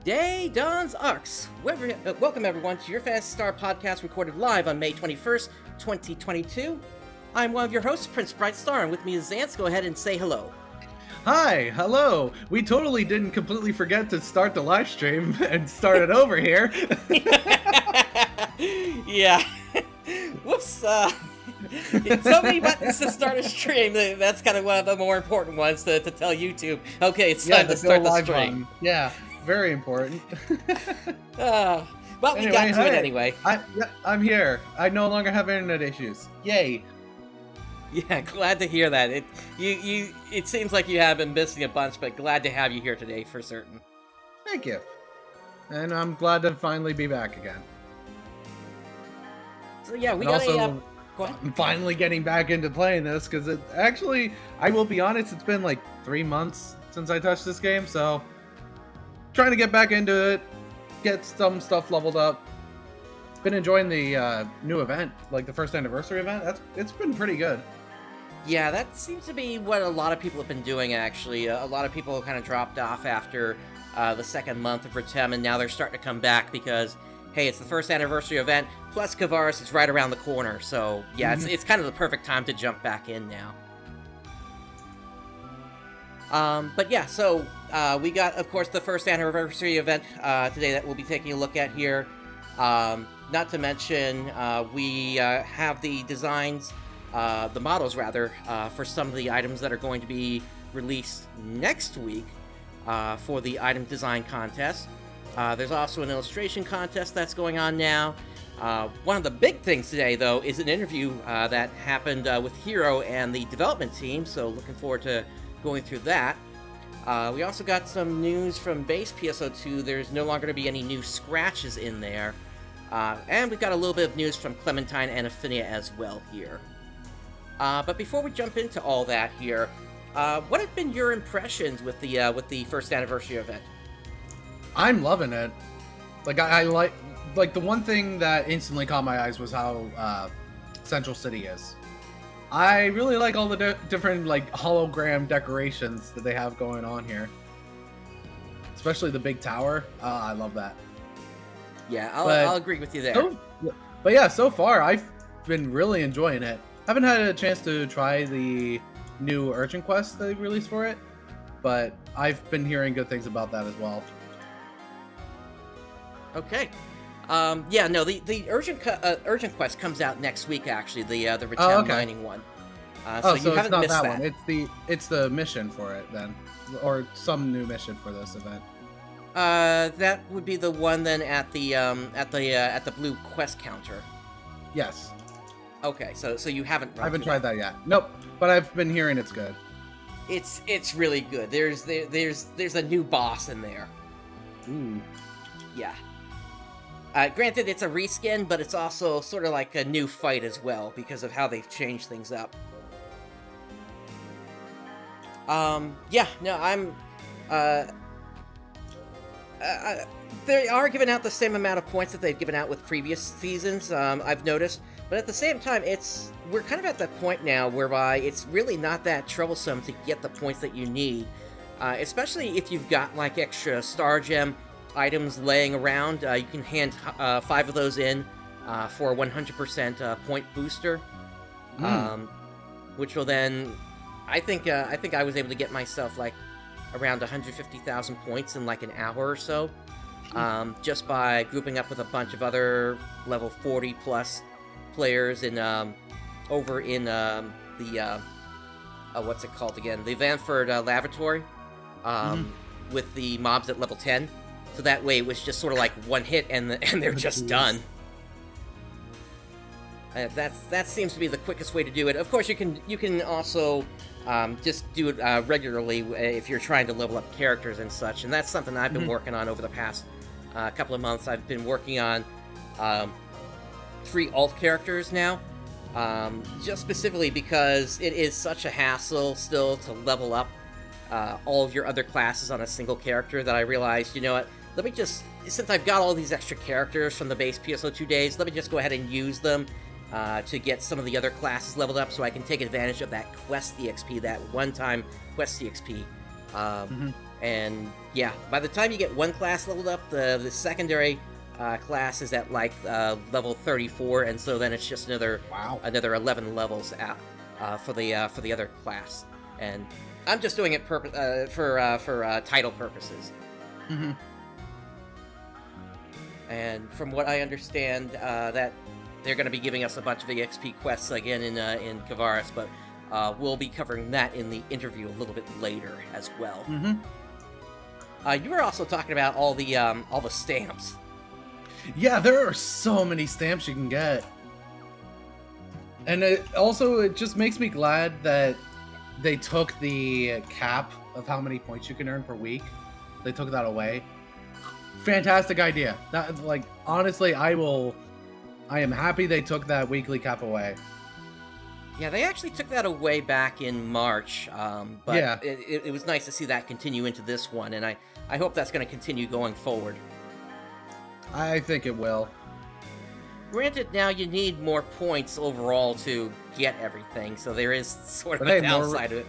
Day Dawns ARKS. Welcome everyone to your Phantasy Star podcast recorded live on May 21st, 2022. I'm one of your hosts, PrinceBrightstar, and with me is Zance. Go ahead and say hello. Hi, hello. We totally didn't completely forget to start the live stream and start it over here. Yeah. Whoops. So many buttons to start a stream. That's kind of one of the more important ones to tell YouTube. Okay, it's time to start the stream. Yeah, very important. Well, anyway, we got to it anyway. I'm here. I no longer have internet issues. Yay. Yeah, glad to hear that. It seems like you have been missing a bunch, but glad to have you here today for certain. Thank you. And I'm glad to finally be back again. So yeah, we and got also, I'm finally getting back into playing this because it actually, I will be honest, it's been like 3 months since I touched this game, so trying to get back into it, get some stuff leveled up. Been enjoying the new event, like the first anniversary event. It's been pretty good. Yeah, that seems to be what a lot of people have been doing, actually. A lot of people kind of dropped off after the second month of Retem, and now they're starting to come back because, hey, it's the first anniversary event, plus Kavaris is right around the corner, so yeah, it's kind of the perfect time to jump back in now. But yeah, so we got, of course, the first anniversary event today that we'll be taking a look at here. Not to mention, we have the designs, the models rather, for some of the items that are going to be released next week for the item design contest. There's also an illustration contest that's going on now. One of the big things today, though, is an interview that happened with Hiro and the development team, so looking forward to going through that. We also got some news from base PSO2. There's no longer going to be any new scratches in there. And we've got a little bit of news from Clementine and Ephinea as well here. But before we jump into all that here, what have been your impressions with the first anniversary event? I'm loving it. Like I like the one thing that instantly caught my eyes was how Central City is. I really like all the different like hologram decorations that they have going on here, especially the big tower. I love that. Yeah, I'll agree with you there. But yeah, so far I've been really enjoying it. Haven't had a chance to try the new urgent quest they released for it, but I've been hearing good things about that as well. Okay. Yeah, no, the urgent quest comes out next week. Actually, the Retem mining one. So you haven't it's not missed that one. It's the mission for it then, or some new mission for this event. That would be the one then at the blue quest counter. Yes. Okay, so you haven't. I haven't tried that yet. Nope, but I've been hearing it's good. It's really good. There's a new boss in there. Ooh. Yeah. Granted, it's a reskin, but it's also sort of like a new fight as well because of how they've changed things up. Yeah, no, I'm. They are giving out the same amount of points that they've given out with previous seasons, I've noticed. But at the same time, we're kind of at that point now whereby it's really not that troublesome to get the points that you need. Especially if you've got, like, extra Star Gem items laying around. You can hand 5 of those in for a 100% point booster. Which will then... I think I was able to get myself, like, around 150,000 points in like an hour or so, just by grouping up with a bunch of other level 40 plus players in over in the what's it called again, the Vanford Lavatory, with the mobs at level 10. So that way it was just sort of like one hit and they're just done. That seems to be the quickest way to do it. Of course, you can also just do it regularly if you're trying to level up characters and such, and that's something I've been working on over the past couple of months. I've been working on 3 alt characters now, just specifically because it is such a hassle still to level up all of your other classes on a single character that I realized, you know what, let me just, since I've got all these extra characters from the base PSO2 days, let me just go ahead and use them to get some of the other classes leveled up so I can take advantage of that quest EXP, that one-time quest EXP. And yeah, by the time you get one class leveled up, the secondary class is at like level 34, and so then it's just another 11 levels out for the other class. And I'm just doing it for title purposes. Mm-hmm. And from what I understand, that they're going to be giving us a bunch of EXP quests again in Kavaris, but we'll be covering that in the interview a little bit later as well. Mm-hmm. You were also talking about all the stamps. Yeah, there are so many stamps you can get. And it just makes me glad that they took the cap of how many points you can earn per week. They took that away. Fantastic idea. That, like, honestly, I am happy they took that weekly cap away. Yeah, they actually took that away back in March, but yeah. it was nice to see that continue into this one, and I hope that's going to continue going forward. I think it will. Granted, now you need more points overall to get everything, so there is sort of a downside of it.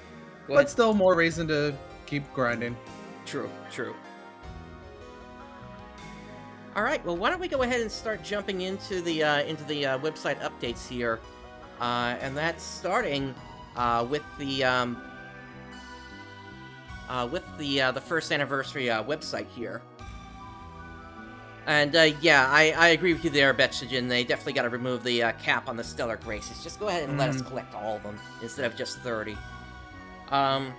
But still more reason to keep grinding. True. All right, well, why don't we go ahead and start jumping into the website updates here, and that's starting with the first anniversary website here. And yeah, I agree with you there, Betshijin. They definitely got to remove the cap on the Stellar Graces. Just go ahead and let us collect all of them instead of just 30. So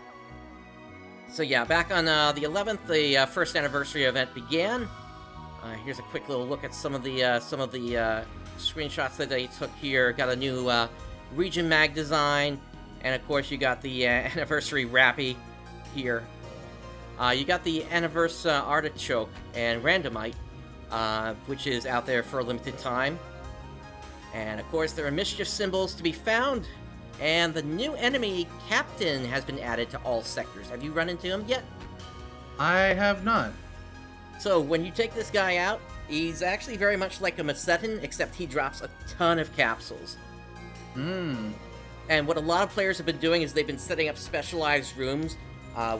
yeah, back on the 11th, the first anniversary event began. Here's a quick little look at some of the screenshots that they took here. Got a new region mag design, and of course you got the anniversary Rappy here. You got the anniversary Artichoke and Randomite, which is out there for a limited time. And of course there are mischief symbols to be found, and the new enemy Captain has been added to all sectors. Have you run into him yet? I have not. So when you take this guy out, he's actually very much like a Macetin, except he drops a ton of capsules. And what a lot of players have been doing is they've been setting up specialized rooms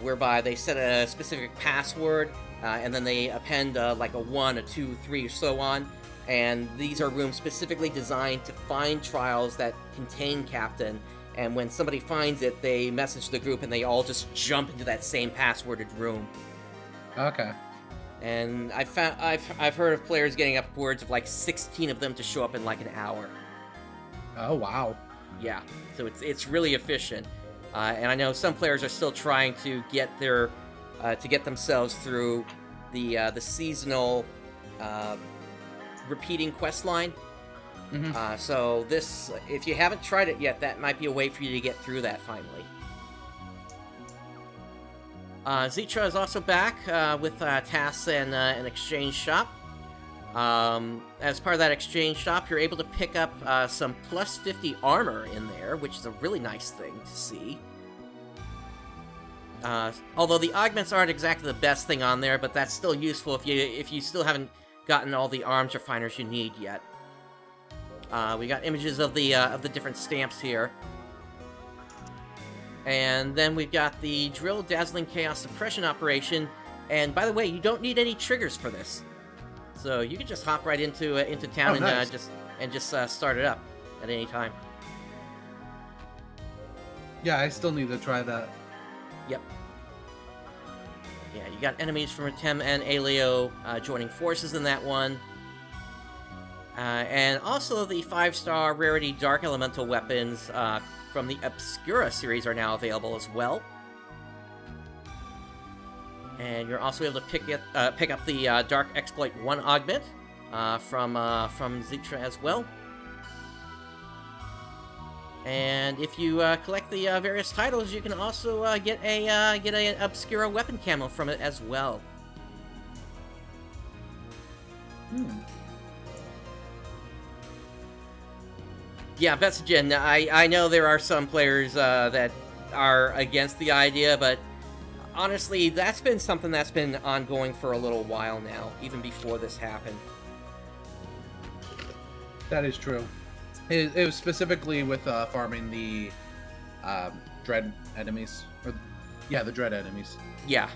whereby they set a specific password, and then they append like a 1, a 2, 3, or so on. And these are rooms specifically designed to find trials that contain Captain. And when somebody finds it, they message the group, and they all just jump into that same passworded room. Okay. And I've heard of players getting upwards of like 16 of them to show up in like an hour. Oh wow. Yeah, so it's really efficient. And I know some players are still trying to get themselves through the seasonal repeating quest line. So this, if you haven't tried it yet, that might be a way for you to get through that finally. Zitra is also back with tasks and an exchange shop. As part of that exchange shop, you're able to pick up some plus 50 armor in there, which is a really nice thing to see. Although the augments aren't exactly the best thing on there, but that's still useful if you still haven't gotten all the arms refiners you need yet. We got images of the different stamps here. And then we've got the Drill Dazzling Chaos Suppression Operation. And by the way, you don't need any triggers for this. So you can just hop right into town and just start it up at any time. Yeah, I still need to try that. Yep. Yeah, you got enemies from Tem and Aleo joining forces in that one. And also the 5-star rarity Dark Elemental weapons from the Obscura series are now available as well. And you're also able to pick up the Dark Exploit 1 augment from Zitra as well. And if you collect the various titles, you can also get an Obscura weapon camo from it as well. Yeah, Betshijin, I know there are some players that are against the idea, but honestly, that's been something that's been ongoing for a little while now, even before this happened. That is true. It was specifically with farming the dread enemies. The dread enemies. Yeah.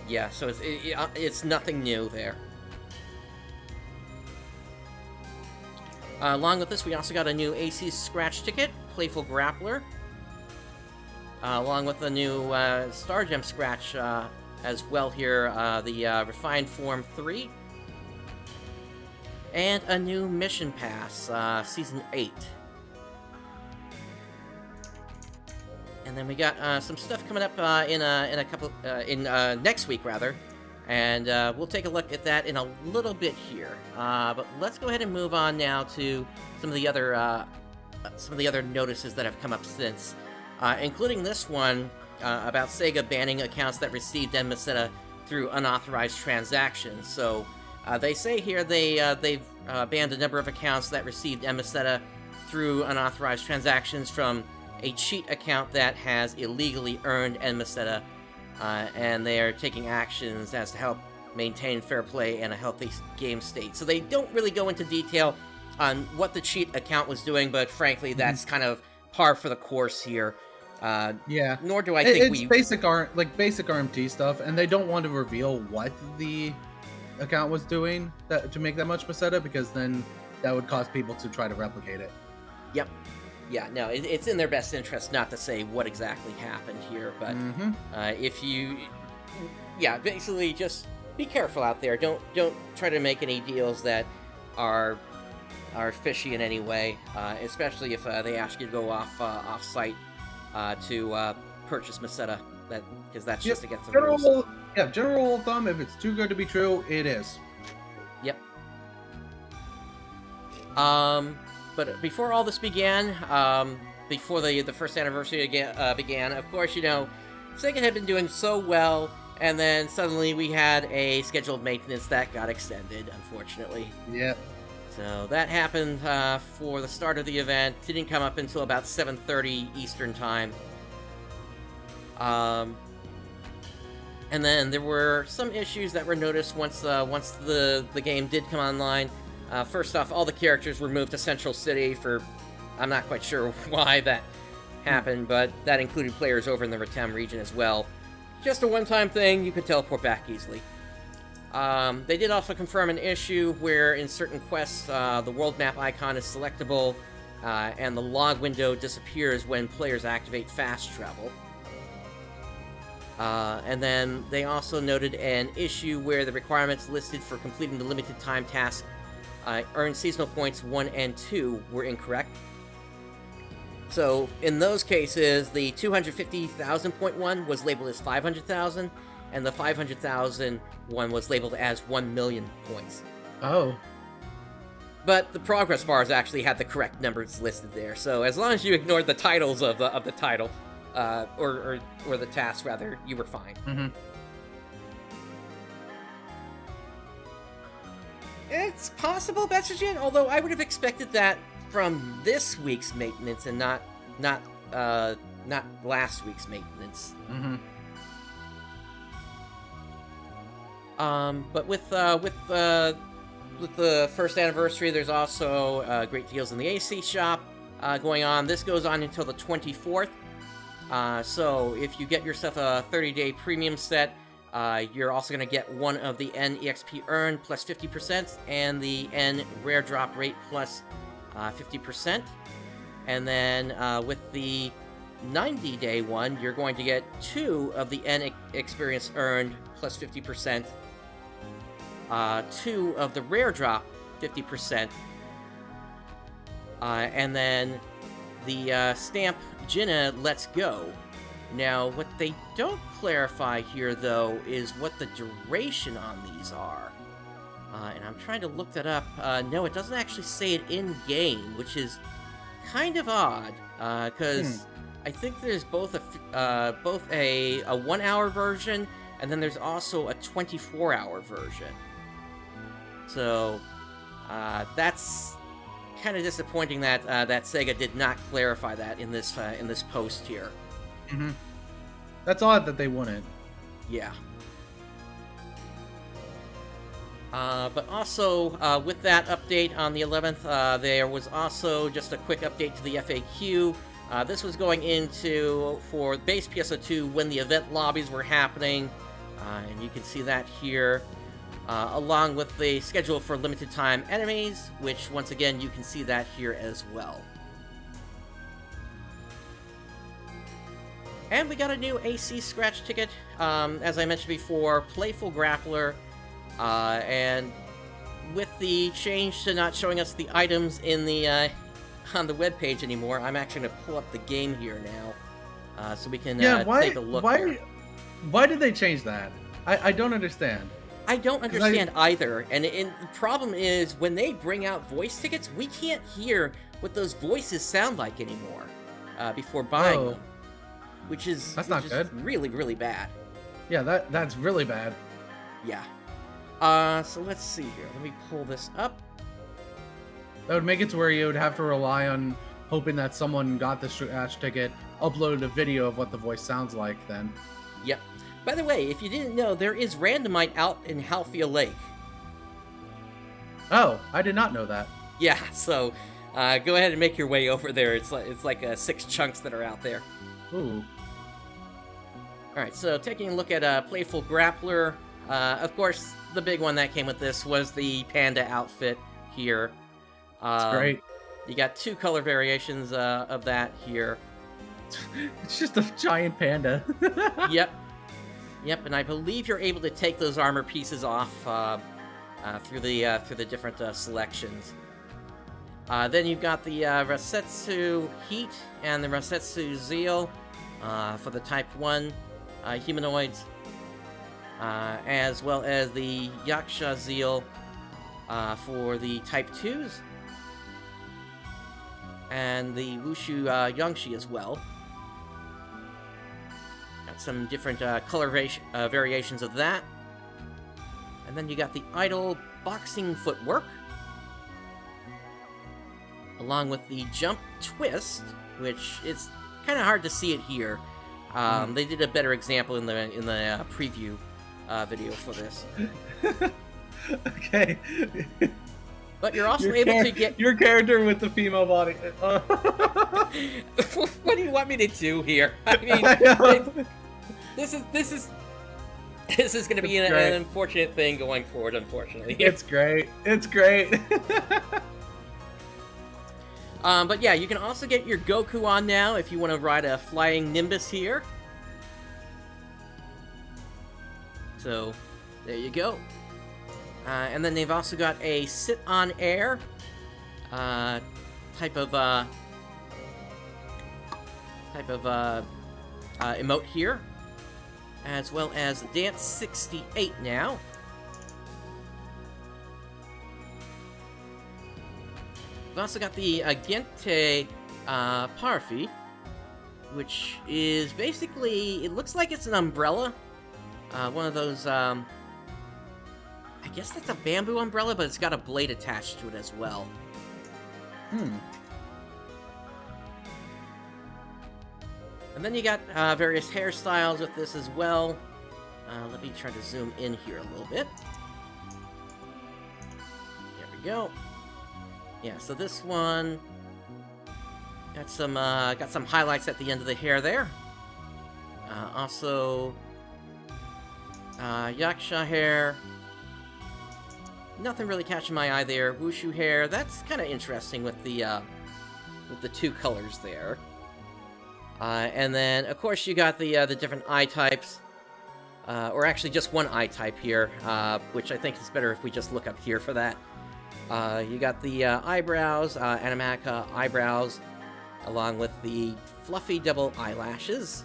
Yeah, so it's nothing new there. Along with this, we also got a new AC Scratch ticket, Playful Grappler. Along with the new Star Gem Scratch as well here, the Refined Form 3. And a new Mission Pass, Season 8. And then we got some stuff coming up in next week, rather. And we'll take a look at that in a little bit here. But let's go ahead and move on now to some of the other notices that have come up since, including this one about Sega banning accounts that received Enmeseta through unauthorized transactions. So they say here they've banned a number of accounts that received Enmeseta through unauthorized transactions from a cheat account that has illegally earned Enmeseta. And they are taking actions as to help maintain fair play and a healthy game state. So they don't really go into detail on what the cheat account was doing, but frankly, that's kind of par for the course here. Yeah. Nor do I think it's basic RMT stuff, and they don't want to reveal what the account was doing to make that much Meseta, because then that would cause people to try to replicate it. Yep. Yeah, no, it's in their best interest not to say what exactly happened here, but basically just be careful out there. Don't try to make any deals that are fishy in any way, especially if they ask you to go off site to purchase Meseta, because that's just against the rules. Yeah, general rule of thumb: if it's too good to be true, it is. Yep. But before all this began, before the first anniversary began, of course, Sega had been doing so well, and then suddenly we had a scheduled maintenance that got extended, unfortunately. Yep. So that happened for the start of the event. Didn't come up until about 7:30 Eastern Time. And then there were some issues that were noticed once the game did come online. First off, all the characters were moved to Central City for... I'm not quite sure why that happened, but that included players over in the Rotem region as well. Just a one-time thing, you could teleport back easily. They did also confirm an issue where in certain quests, the world map icon is selectable, and the log window disappears when players activate fast travel. And then they also noted an issue where the requirements listed for completing the limited time task earned seasonal points 1 and 2 were incorrect. So in those cases, the 250,000 point one was labeled as 500,000, and the 500,000 one was labeled as 1 million points. Oh. But the progress bars actually had the correct numbers listed there. So as long as you ignored the titles of the title, or the task rather, you were fine. Mm-hmm. It's possible, Betsugen, although I would have expected that from this week's maintenance and not last week's maintenance. Mm-hmm. But with the first anniversary, there's also great deals in the AC shop going on. This goes on until the 24th. So if you get yourself a 30-day premium set, you're also going to get one of the N EXP earned plus 50% and the N rare drop rate plus 50%. And then with the 90-day one, you're going to get 2 of the N experience earned plus 50%, 2 of the rare drop 50%, and then the stamp Jinna Let's Go. Now, what they don't clarify here, though, is what the duration on these are. And I'm trying to look that up. No, it doesn't actually say it in-game, which is kind of odd, because I think there's both a 1-hour version, and then there's also a 24-hour version. So, that's kind of disappointing that that Sega did not clarify that in this post here. Mm-hmm. That's odd that they wouldn't. Yeah. But also, with that update on the 11th, there was also just a quick update to the FAQ. This was going into, for base PSO2, when the event lobbies were happening. And you can see that here, along with the schedule for limited time enemies, which once again you can see that here as well. And we got a new AC scratch ticket, as I mentioned before, Playful Grappler, and with the change to not showing us the items in the on the webpage anymore, I'm actually going to pull up the game here now, so we can take a look. Why did they change that? I don't understand. I don't understand either, and the problem is when they bring out voice tickets, we can't hear what those voices sound like anymore before buying them. Which is not good. Really, really bad. Yeah, that's really bad. Yeah. So let's see here. Let me pull this up. That would make it to where you would have to rely on hoping that someone got the scratch ticket, uploaded a video of what the voice sounds like then. Yep. By the way, if you didn't know, there is Randomite out in Halfia Lake. Oh, I did not know that. Yeah, so go ahead and make your way over there. It's like 6 chunks that are out there. Ooh. Alright, so taking a look at Playful Grappler, of course, the big one that came with this was the panda outfit here. It's great. You got 2 color variations of that here. It's just a giant panda. Yep, and I believe you're able to take those armor pieces off through the different selections. Then you've got the Rasetsu Heat and the Rasetsu Zeal for the Type 1 humanoids, as well as the Yaksha Zeal for the Type 2s, and the Wushu Yangshi as well. Got some different color variations of that. And then you got the Idol Boxing Footwork, along with the Jump Twist, which it's kind of hard to see it here. They did a better example in the preview video for this. Okay. But you're also able to get your character with the female body. What do you want me to do here? I mean, this is going to be an unfortunate thing going forward. Unfortunately, it's great. It's great. But yeah, you can also get your Goku on now if you want to ride a flying Nimbus here. So, there you go. And then they've also got a Sit on Air type of emote here, as well as Dance 68 now. We've also got the Gente Parfi, which is basically, it looks like it's an umbrella. One of those, I guess that's a bamboo umbrella, but it's got a blade attached to it as well. And then you got various hairstyles with this as well. Let me try to zoom in here a little bit. There we go. Yeah, so this one got some highlights at the end of the hair there. Also, Yaksha hair. Nothing really catching my eye there. Wushu hair. That's kind of interesting with the 2 colors there. And then, of course, you got the different eye types, or actually just one eye type here, which I think is better if we just look up here for that. You got the eyebrows, Animatica eyebrows, along with the fluffy double eyelashes.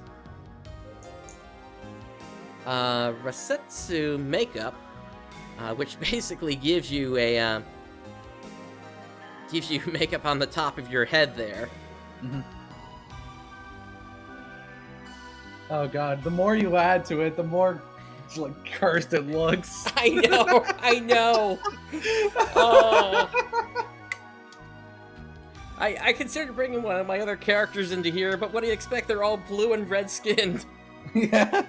Rasetsu makeup, which basically gives you makeup on the top of your head there. Mm-hmm. Oh god, the more you add to it, the more like cursed it looks. I know. Oh. I considered bringing one of my other characters into here, but what do you expect? They're all blue and red skinned. Yeah.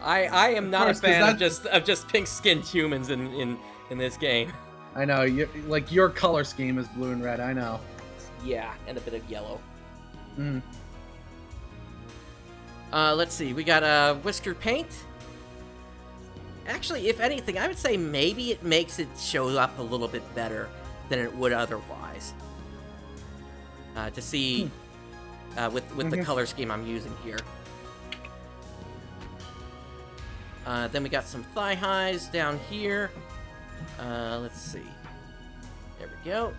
I am not a fan of just pink skinned humans in this game. I know, your color scheme is blue and red, I know. Yeah, and a bit of yellow. Mm. Let's see, we got Whisker Paint, Actually, if anything, I would say maybe it makes it show up a little bit better than it would otherwise. To see with the color scheme I'm using here. Then we got some thigh highs down here. Let's see. There we go.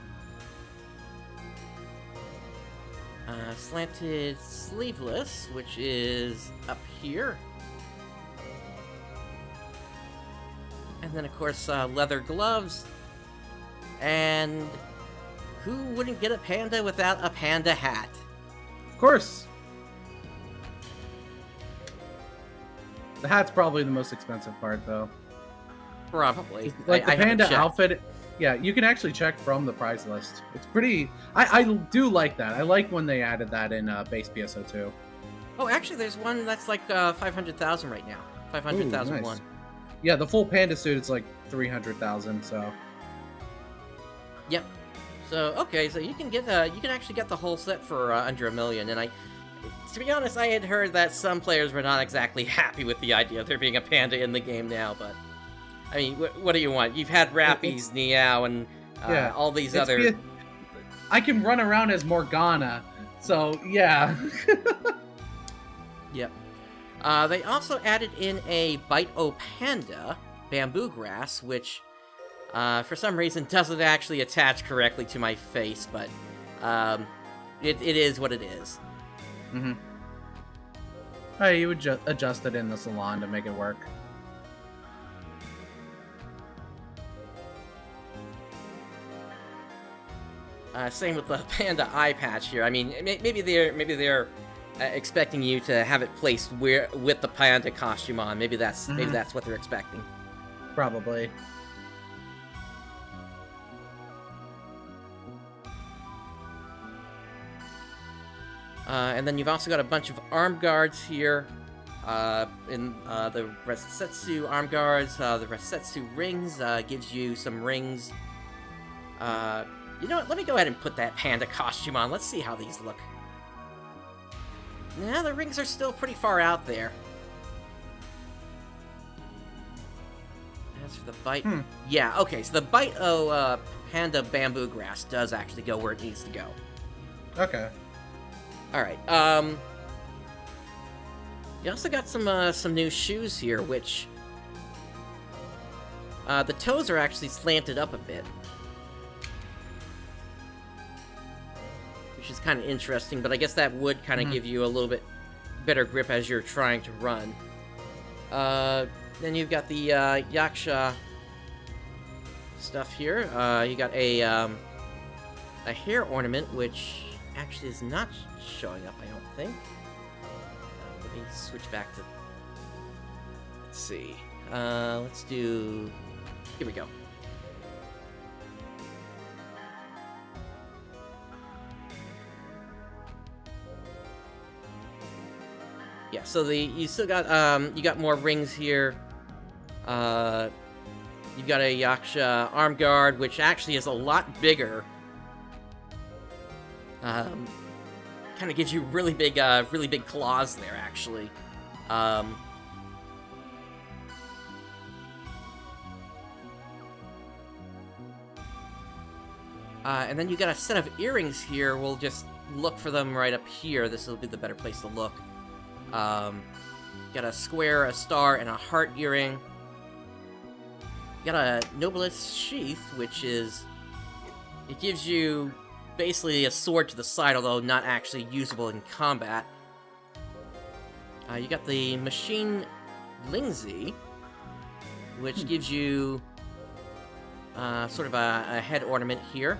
Slanted sleeveless, which is up here. And then, of course, leather gloves. And who wouldn't get a panda without a panda hat? Of course. The hat's probably the most expensive part, though. Probably. Like the panda outfit, yeah, you can actually check from the price list. It's pretty. I do like that. I like when they added that in base PSO2. Oh, actually, there's one that's like 500,000 right now. 500,001. Nice. Yeah, the full panda suit is like 300,000. So. Yep. So okay, so you can get you can actually get the whole set for under $1 million, and to be honest, I had heard that some players were not exactly happy with the idea of there being a panda in the game now, but I mean, what do you want? You've had Rappies, Niao, and all these other... I can run around as Morgana, so yeah. Yep. They also added in a Bite-O Panda bamboo grass, which for some reason doesn't actually attach correctly to my face, but it is what it is. Mm-hmm. Hey, you would adjust it in the salon to make it work. Same with the panda eye patch here. I mean, maybe they're expecting you to have it placed with the panda costume on. Maybe that's what they're expecting. Probably. And then you've also got a bunch of arm guards here. In the Resetsu arm guards, the Resetsu rings gives you some rings. You know what? Let me go ahead and put that panda costume on. Let's see how these look. Yeah, the rings are still pretty far out there. As for the bite... Yeah, okay, so the Bite-O panda bamboo grass does actually go where it needs to go. Okay. Alright, you also got some new shoes here, which... the toes are actually slanted up a bit. Which is kind of interesting, but I guess that would kind of give you a little bit better grip as you're trying to run. Then you've got the Yaksha stuff here. You got a hair ornament, which actually is not showing up, I don't think. Let me switch back to... Let's see. Let's do... Here we go. Yeah, so you still got you got more rings here. You've got a Yaksha arm guard, which actually is a lot bigger. Kind of gives you really big claws there, actually. And then you got a set of earrings here. We'll just look for them right up here. This will be the better place to look. Got a square, a star, and a heart earring. Got a Nobilis sheath, which is... It gives you basically a sword to the side, although not actually usable in combat. You got the Machine Lingzi, which gives you sort of a head ornament here.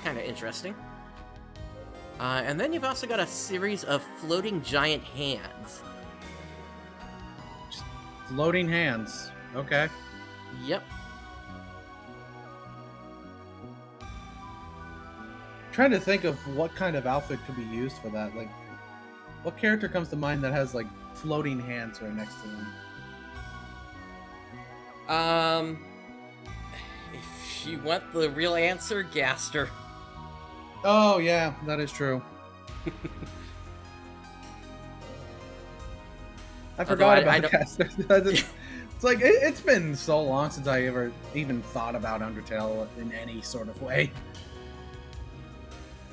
Kind of interesting. And then you've also got a series of floating giant hands. Just floating hands. Okay. Yep. Trying to think of what kind of outfit could be used for that. Like, what character comes to mind that has like floating hands right next to them? If you want the real answer, Gaster. Oh yeah, that is true. I forgot about the casters. It's like it's been so long since I ever even thought about Undertale in any sort of way.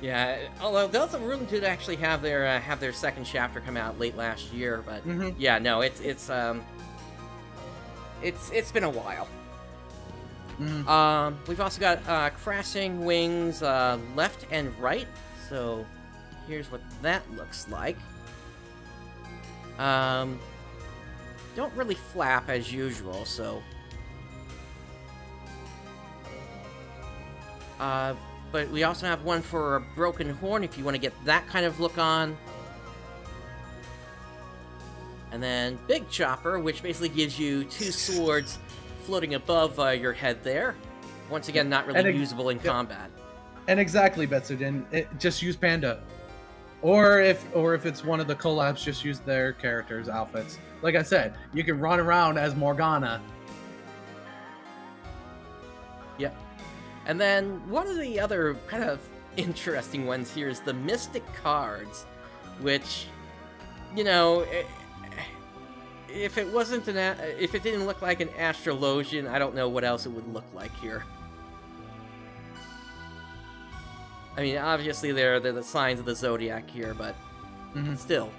Yeah, although they also really did actually have their second chapter come out late last year, but yeah, no, it's been a while. We've also got crashing wings left and right. So here's what that looks like. Don't really flap as usual, so. But we also have one for a broken horn if you want to get that kind of look on. And then Big Chopper, which basically gives you two swords floating above your head there. Once again, not really usable in combat. And exactly, Betsuden. Just use Panda. Or if it's one of the collabs, just use their characters' outfits. Like I said, you can run around as Morgana. Yep. And then one of the other kind of interesting ones here is the Mystic cards, which, you know, if it wasn't if it didn't look like an astrologian, I don't know what else it would look like here. I mean, obviously they're the signs of the zodiac here, but still.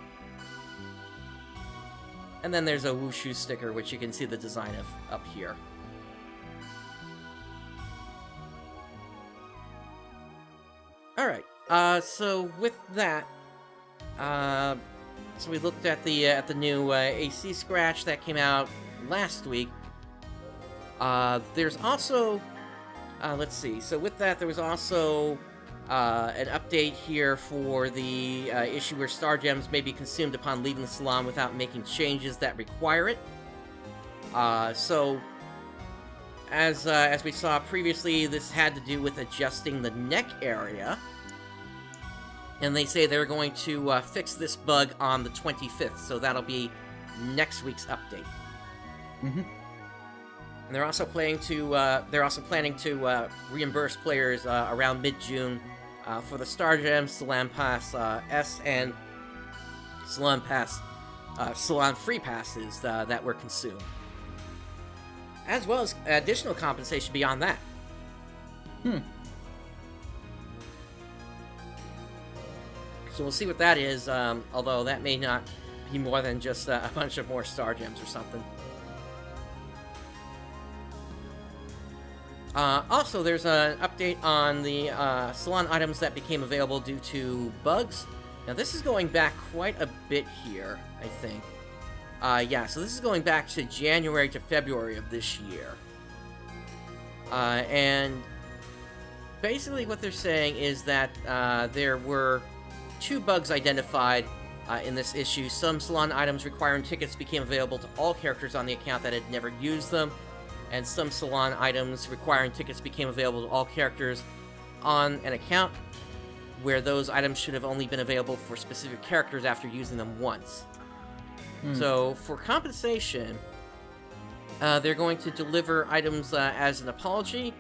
And then there's a Wushu sticker, which you can see the design of up here. All right. So with that, so we looked at the new AC scratch that came out last week. There's also, let's see. So with that, there was also an update here for the issue where star gems may be consumed upon leaving the salon without making changes that require it. So as we saw previously, this had to do with adjusting the neck area. And they say they're going to fix this bug on the 25th, so that'll be next week's update. And they're also planning to reimburse players around mid-June for the Star Gems, Salon Pass S, and Salon Pass, Salon Free Passes that were consumed, as well as additional compensation beyond that. So we'll see what that is, although that may not be more than just a bunch of more Star Gems or something. Also, there's an update on the Salon items that became available due to bugs. Now, this is going back quite a bit here, I think. Yeah, so this is going back to January to February of this year. And basically what they're saying is that there were 2 bugs identified in this issue. Some Salon items requiring tickets became available to all characters on the account that had never used them, and some Salon items requiring tickets became available to all characters on an account where those items should have only been available for specific characters after using them once. So for compensation, they're going to deliver items as an apology.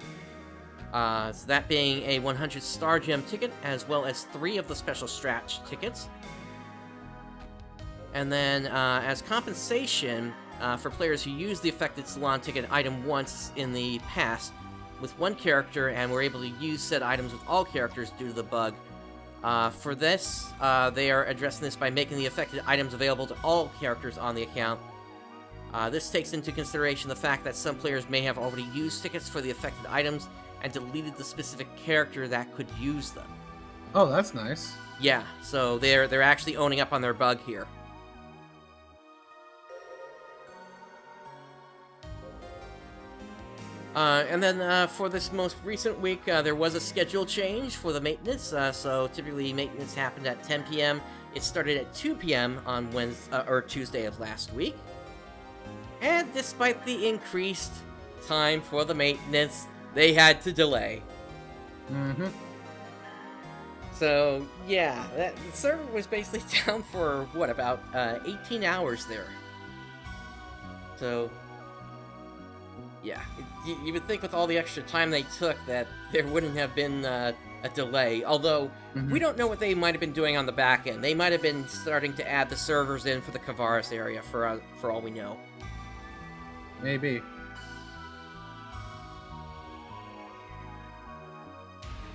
So that being a 100 Star Gem ticket, as well as 3 of the special stretch tickets. And then, as compensation for players who used the affected Salon ticket item once in the past with 1 character and were able to use said items with all characters due to the bug, for this, they are addressing this by making the affected items available to all characters on the account. This takes into consideration the fact that some players may have already used tickets for the affected items and deleted the specific character that could use them. Oh, that's nice. Yeah, so they're actually owning up on their bug here. And then for this most recent week, there was a schedule change for the maintenance. So typically maintenance happened at 10 p.m. It started at 2 p.m. on Wednesday or Tuesday of last week. And despite the increased time for the maintenance, they had to delay. So, yeah, the server was basically down for, what, about 18 hours there. So, Yeah, you would think with all the extra time they took that there wouldn't have been a delay, although we don't know what they might have been doing on the back end. They might have been starting to add the servers in for the Kavaris area, for all we know. Maybe.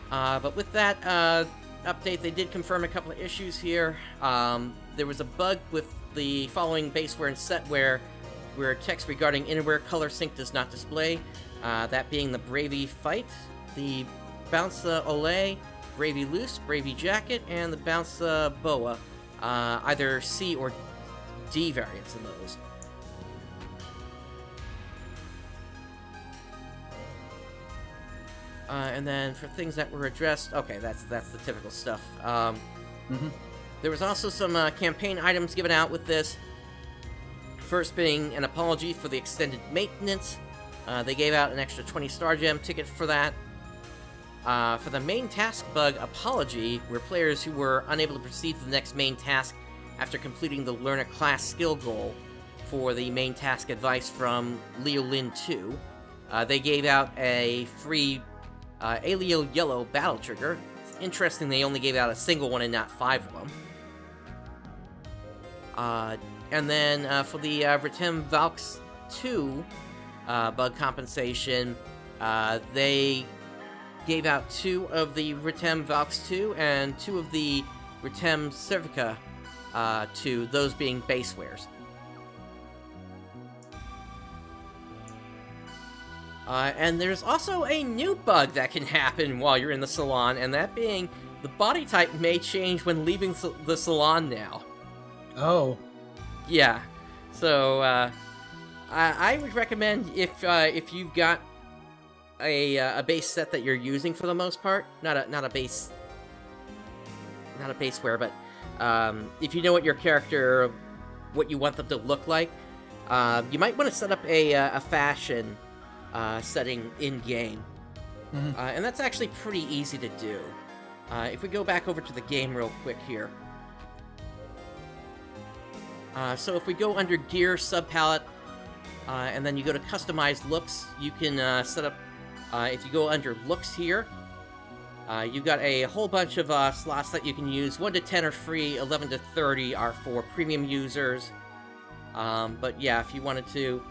But with that update, they did confirm a couple of issues here. There was a bug with the following baseware and setware where text regarding innerwear color sync does not display. That being the Bravey Fight, the Bounce Olay, Bravey Loose, Bravey Jacket, and the Bounce Boa. Either C or D variants in those. And then for things that were addressed, okay, that's the typical stuff. There was also some campaign items given out with this. First being an apology for the extended maintenance. They gave out an extra 20 Star Gem ticket for that. For the main task bug apology, where players who were unable to proceed to the next main task after completing the Learn a Class skill goal for the main task advice from Leo Lin 2, they gave out a free Aleo Yellow battle trigger. It's interesting they only gave out a single one and not 5 of them. And then for the Ritem Valks 2 bug compensation, they gave out 2 of the Ritem Valks 2 and 2 of the Ritem Cervica 2, those being basewares. And there's also a new bug that can happen while you're in the salon, and that being the body type may change when leaving the salon now. Oh. Yeah, so I would recommend if you've got a base set that you're using for the most part, not a baseware, but if you know what your character, what you want them to look like, you might want to set up a fashion setting in game, and that's actually pretty easy to do. If we go back over to the game real quick here. So if we go under Gear Subpalette, and then you go to Customize Looks, you can set up, if you go under Looks here, you've got a whole bunch of slots that you can use. 1 to 10 are free, 11 to 30 are for premium users. But yeah, if you wanted to,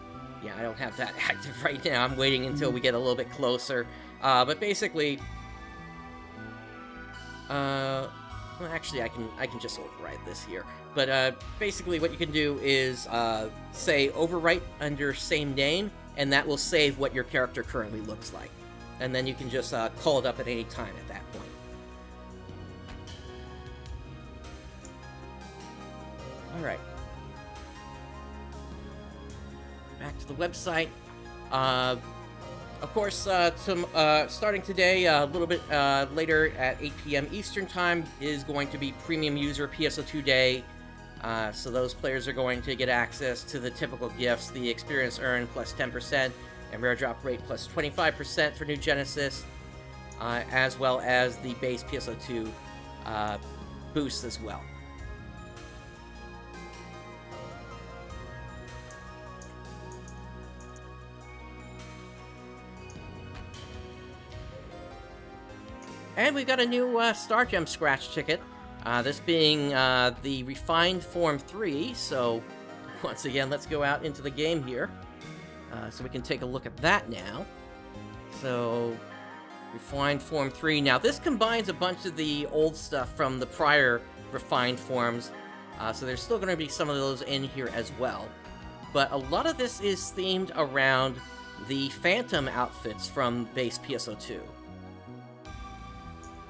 yeah, I don't have that active right now. I'm waiting until we get a little bit closer. But basically, well, actually, I can just override this here. But basically, what you can do is say overwrite under same name, and that will save what your character currently looks like. And then you can just call it up at any time at that point. All right. Back to the website. Of course, starting today, a little bit later at 8 p.m. Eastern Time is going to be Premium User PSO2 Day. So those players are going to get access to the typical gifts, the experience earned plus 10%, and rare drop rate plus 25% for New Genesis, as well as the base PSO2 boosts as well. And we've got a new Star Gem Scratch ticket, this being the Refined Form 3, so once again, let's go out into the game here, so we can take a look at that now. So, Refined Form 3, now this combines a bunch of the old stuff from the prior Refined Forms, so there's still going to be some of those in here as well, but a lot of this is themed around the Phantom outfits from base PSO2.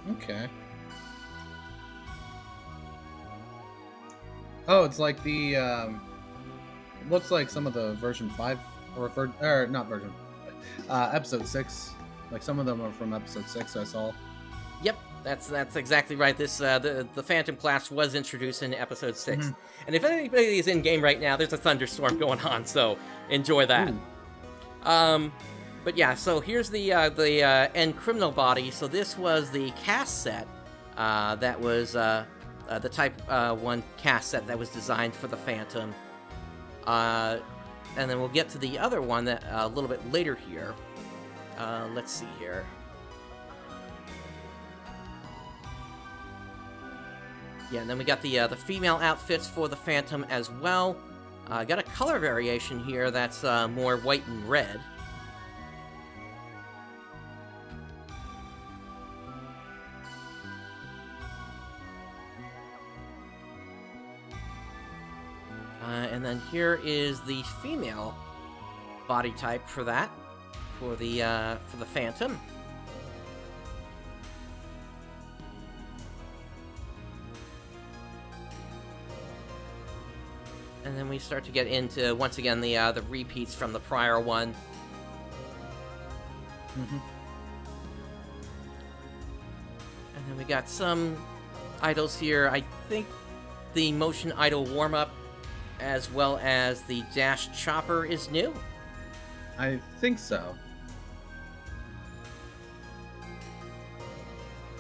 Okay. Oh, it's like the, looks like some of the version 5, or not version, episode 6. Like some of them are from episode 6, I saw. Yep, that's exactly right. This, the Phantom class was introduced in episode 6. Mm-hmm. And if anybody is in game right now, there's a thunderstorm going on, so enjoy that. Ooh. But yeah, so here's the end criminal body. So this was the cast set that was the Type 1 cast set that was designed for the Phantom. and then we'll get to the other one that a little bit later here. Let's see here. Yeah, and then we got the female outfits for the Phantom as well. Got a color variation here that's more white and red. And then here is the female body type for that, for the Phantom. And then we start to get into, once again, the repeats from the prior one. Mm-hmm. And then we got some idols here. I think the Motion Idol warm-up, as well as the Dash Chopper, is new. I think so.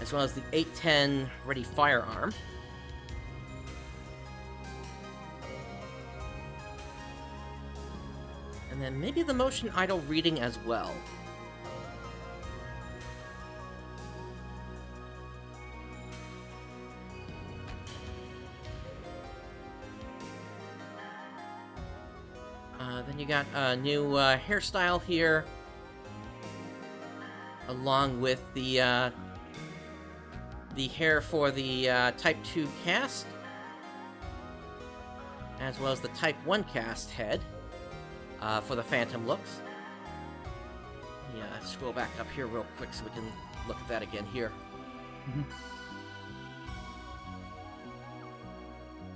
As well as the 810 Ready Firearm. And then maybe the Motion Idol reading as well. Then you got a new hairstyle here, along with the hair for the Type 2 cast, as well as the Type 1 cast head for the Phantom looks. Yeah, scroll back up here real quick so we can look at that again here. Mm-hmm.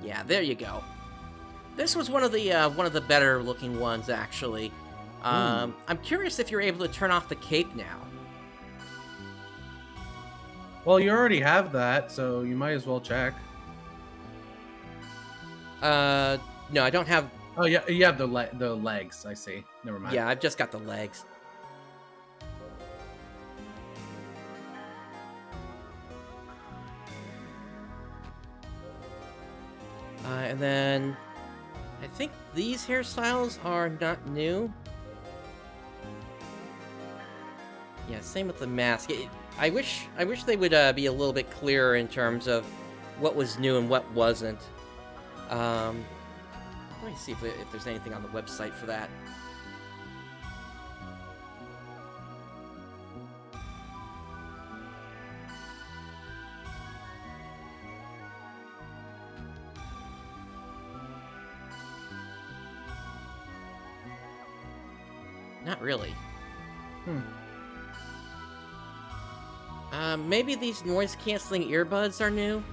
Yeah, there you go. This was one of the better looking ones, actually. I'm curious if you're able to turn off the cape now. Well, you already have that, so you might as well check. No, I don't have. Oh yeah, you have the legs. I see. Never mind. Yeah, I've just got the legs. And then I think these hairstyles are not new. Yeah, same with the mask. I wish they would be a little bit clearer in terms of what was new and what wasn't. Let me see if there's anything on the website for that. Not really. Maybe these noise-canceling earbuds are new?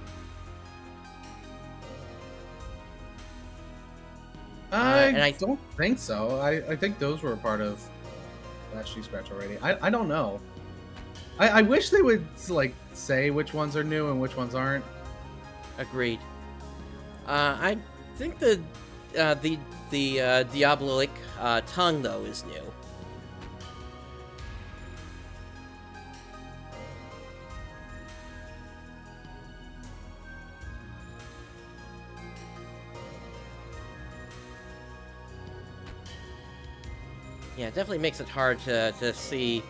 I don't think so. I think those were a part of that She Scratch already. I don't know. I wish they would, like, say which ones are new and which ones aren't. Agreed. I think the Diabolic tongue, though, is new. Yeah, it definitely makes it hard to see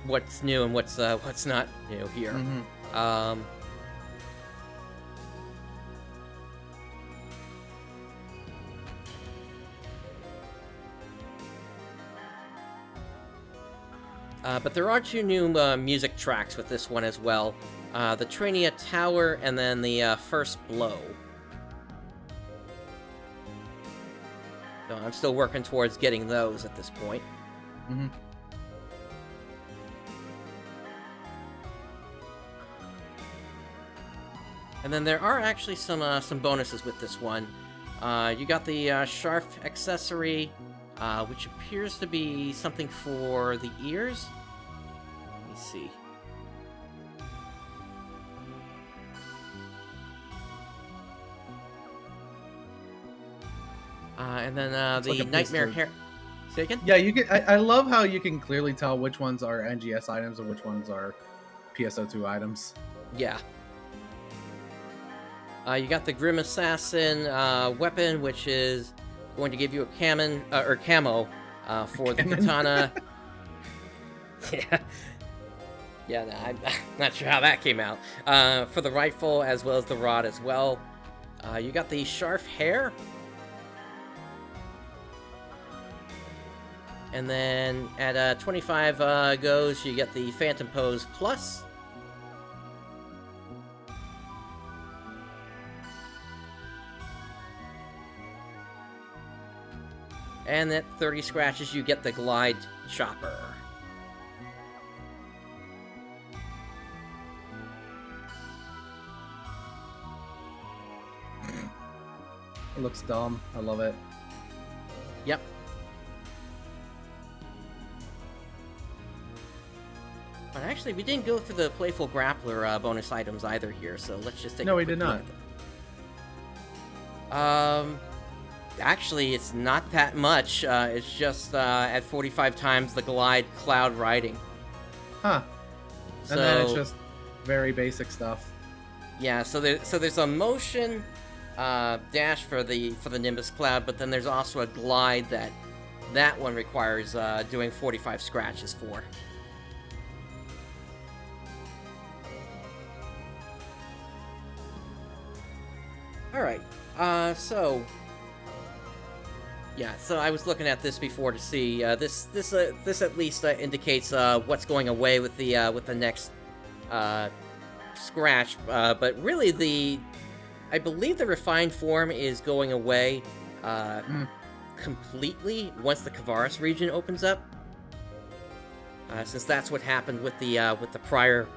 what's new and what's not new here. Mm-hmm. But there are two new music tracks with this one as well. The Trainia Tower and then the First Blow. So I'm still working towards getting those at this point. Mm-hmm. And then there are actually some bonuses with this one. You got the Sharf accessory, which appears to be something for the ears. Let me see. And then the like Nightmare Hair. Say again? Yeah, you can. I love how you can clearly tell which ones are NGS items and which ones are PSO2 items. Yeah. You got the Grim Assassin weapon, which is going to give you a camo for the katana. Yeah. Yeah, no, I'm not sure how that came out. For the rifle, as well as the rod as well. You got the Sharp Hair. And then at 25 goes, you get the Phantom Pose Plus. And at 30 scratches, you get the Glide Chopper. It looks dumb. I love it. Yep. But actually, we didn't go through the Playful Grappler bonus items either here, so let's just take a quick we did not. Actually, it's not that much. It's just at 45 times the Glide Cloud Riding. Huh. So, And then it's just very basic stuff. Yeah, so there's a motion dash for the Nimbus Cloud, but then there's also a glide that one requires doing 45 scratches for. All right, so I was looking at this before to see this at least indicates what's going away with the next scratch, but really I believe the refined form is going away completely once the Kavaris region opens up, since that's what happened with the prior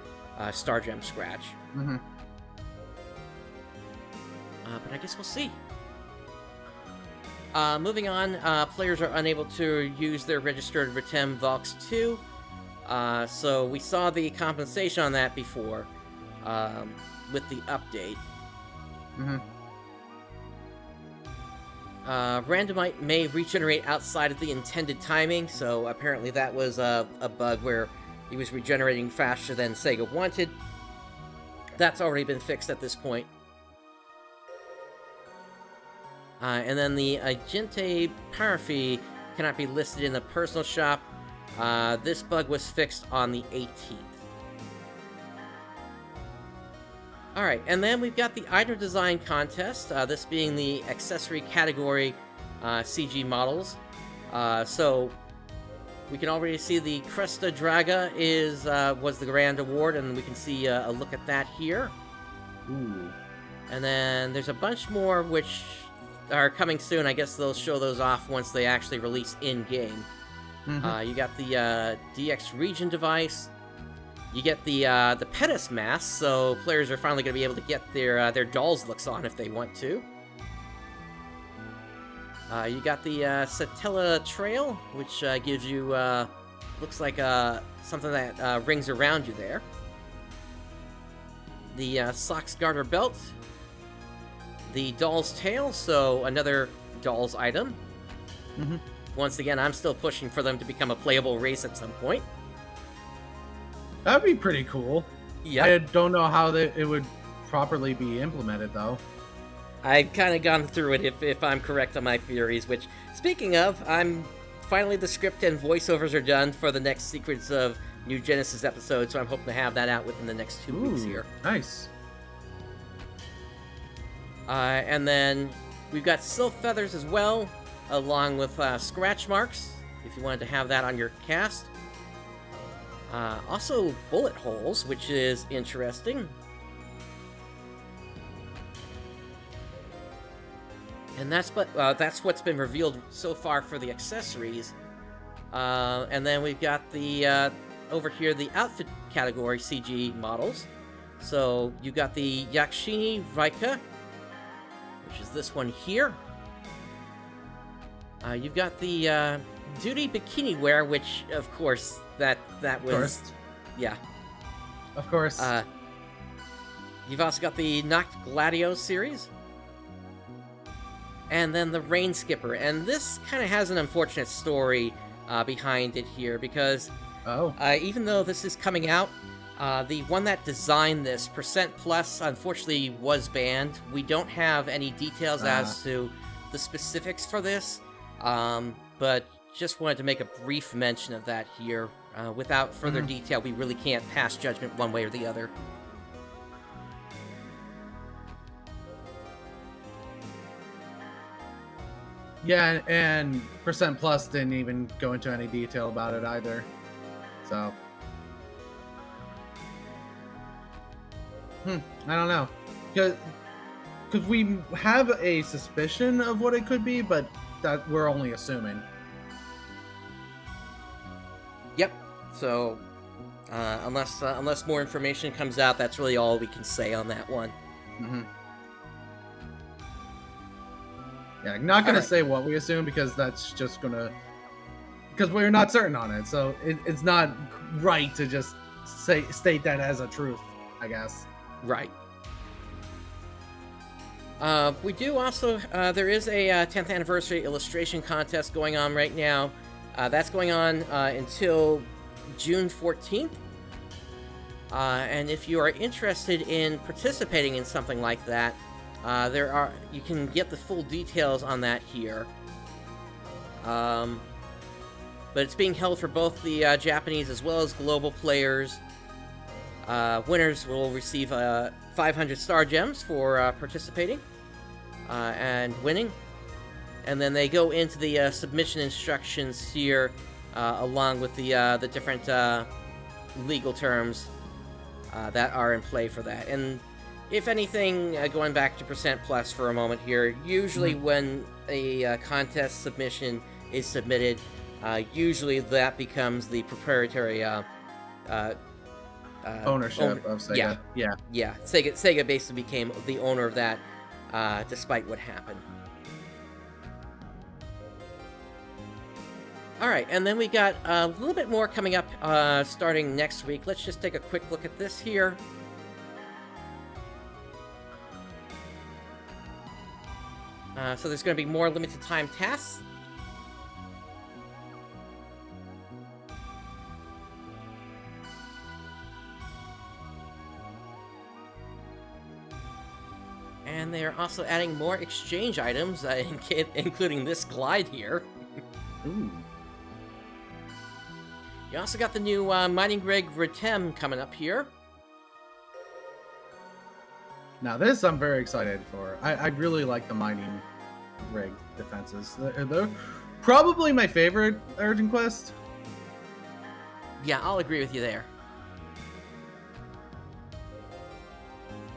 Star Gem scratch. Mm-hmm. But I guess we'll see. Moving on, players are unable to use their registered Retem Valks 2. So we saw the compensation on that before with the update. Mm-hmm. Randomite may regenerate outside of the intended timing, so apparently that was a bug where he was regenerating faster than Sega wanted. That's already been fixed at this point. And then the Agente Parafy cannot be listed in the personal shop. This bug was fixed on the 18th. Alright, and then we've got the item design contest, this being the accessory category CG models. So we can already see the Cresta Draga was the grand award, and we can see a look at that here. Ooh. And then there's a bunch more which are coming soon. I guess they'll show those off once they actually release in-game. Mm-hmm. You got the DX Region device. You get the Pettis mask, so players are finally going to be able to get their dolls looks on if they want to. You got the Satella Trail, which gives you, looks like something that rings around you there. The Socks Garter Belt. The Doll's Tail, so another Doll's item. Mm-hmm. Once again, I'm still pushing for them to become a playable race at some point. That'd be pretty cool. Yeah. I don't know how it would properly be implemented, though. I've kind of gone through it, if I'm correct on my theories, which, speaking of, finally the script and voiceovers are done for the next Secrets of New Genesis episode, so I'm hoping to have that out within the next 2 weeks here. Nice. And then we've got Sylph Feathers as well, along with Scratch Marks, if you wanted to have that on your cast. Also Bullet Holes, which is interesting. And that's what's been revealed so far for the accessories. And then we've got the over here the outfit category CG models. So you got the Yakshini Raika, which is this one here. You've got the Duty Bikini Wear, which of course that was, Of course. Yeah. Of course. You've also got the Noct Gladio series. And then the Rain Skipper. And this kind of has an unfortunate story behind it here, because even though this is coming out The one that designed this, Percent Plus, unfortunately was banned. We don't have any details as to the specifics for this, but just wanted to make a brief mention of that here. Without further detail, we really can't pass judgment one way or the other. Yeah, and Percent Plus didn't even go into any detail about it either. So, I don't know, because we have a suspicion of what it could be, but that we're only assuming. Yep. So, unless more information comes out, that's really all we can say on that one. Yeah, I'm not gonna say what we assume because that's just gonna, because we're not certain on it. So it's not right to just state that as a truth, I guess. Right. We do also, there is a 10th anniversary illustration contest going on right now. That's going on until June 14th. And if you are interested in participating in something like that, you can get the full details on that here. But it's being held for both the Japanese as well as global players. Winners will receive 500 star gems for participating and winning. And then they go into the submission instructions here, along with the different legal terms that are in play for that. And if anything, going back to Percent Plus for a moment here, usually when a contest submission is submitted, usually that becomes the proprietary ownership of Sega. Yeah. Sega basically became the owner of that, despite what happened. All right, and then we got a little bit more coming up starting next week. Let's just take a quick look at this here. So there's going to be more limited time tasks. And they're also adding more exchange items, including this glide here. Ooh. You also got the new mining rig Ritem coming up here. Now this I'm very excited for. I really like the mining rig defenses. They're probably my favorite Urgent Quest. Yeah, I'll agree with you there.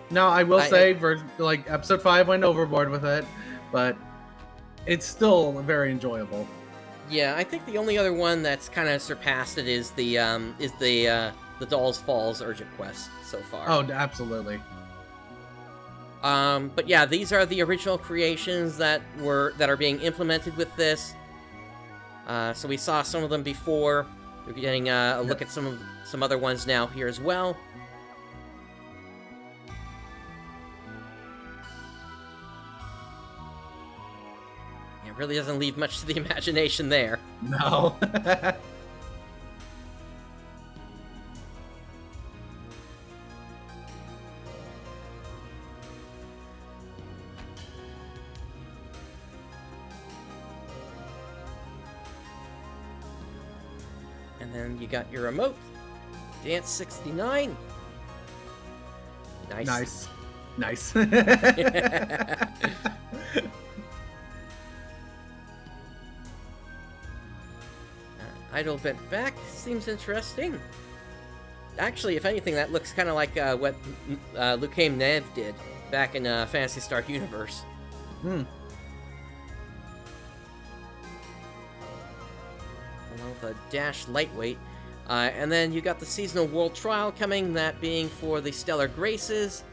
Now I will say, like episode 5 went overboard with it, but it's still very enjoyable. Yeah, I think the only other one that's kind of surpassed it is the Dolls Falls Urgent Quest so far. Oh, absolutely. But yeah, these are the original creations that are being implemented with this. So we saw some of them before. We're getting a look at some other ones now here as well. It really doesn't leave much to the imagination there. No. And then you got your remote. Dance 69. Nice. Nice. Idle bent back seems interesting. Actually, if anything, that looks kind of like what Lucame Nev did back in Phantasy Star Universe. Along with a dash lightweight. And then you got the seasonal world trial coming, that being for the Stellar Graces.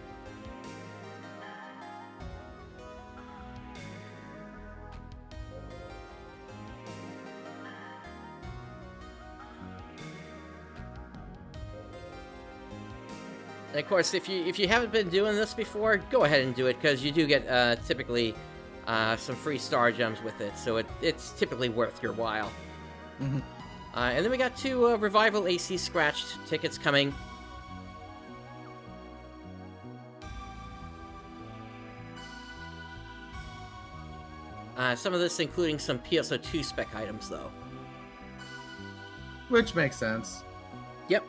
And of course, if you haven't been doing this before, go ahead and do it, because you do get typically some free star gems with it, so it's typically worth your while. And then we got 2 Revival AC Scratched tickets coming. Some of this including some PSO2 spec items, though. Which makes sense. Yep.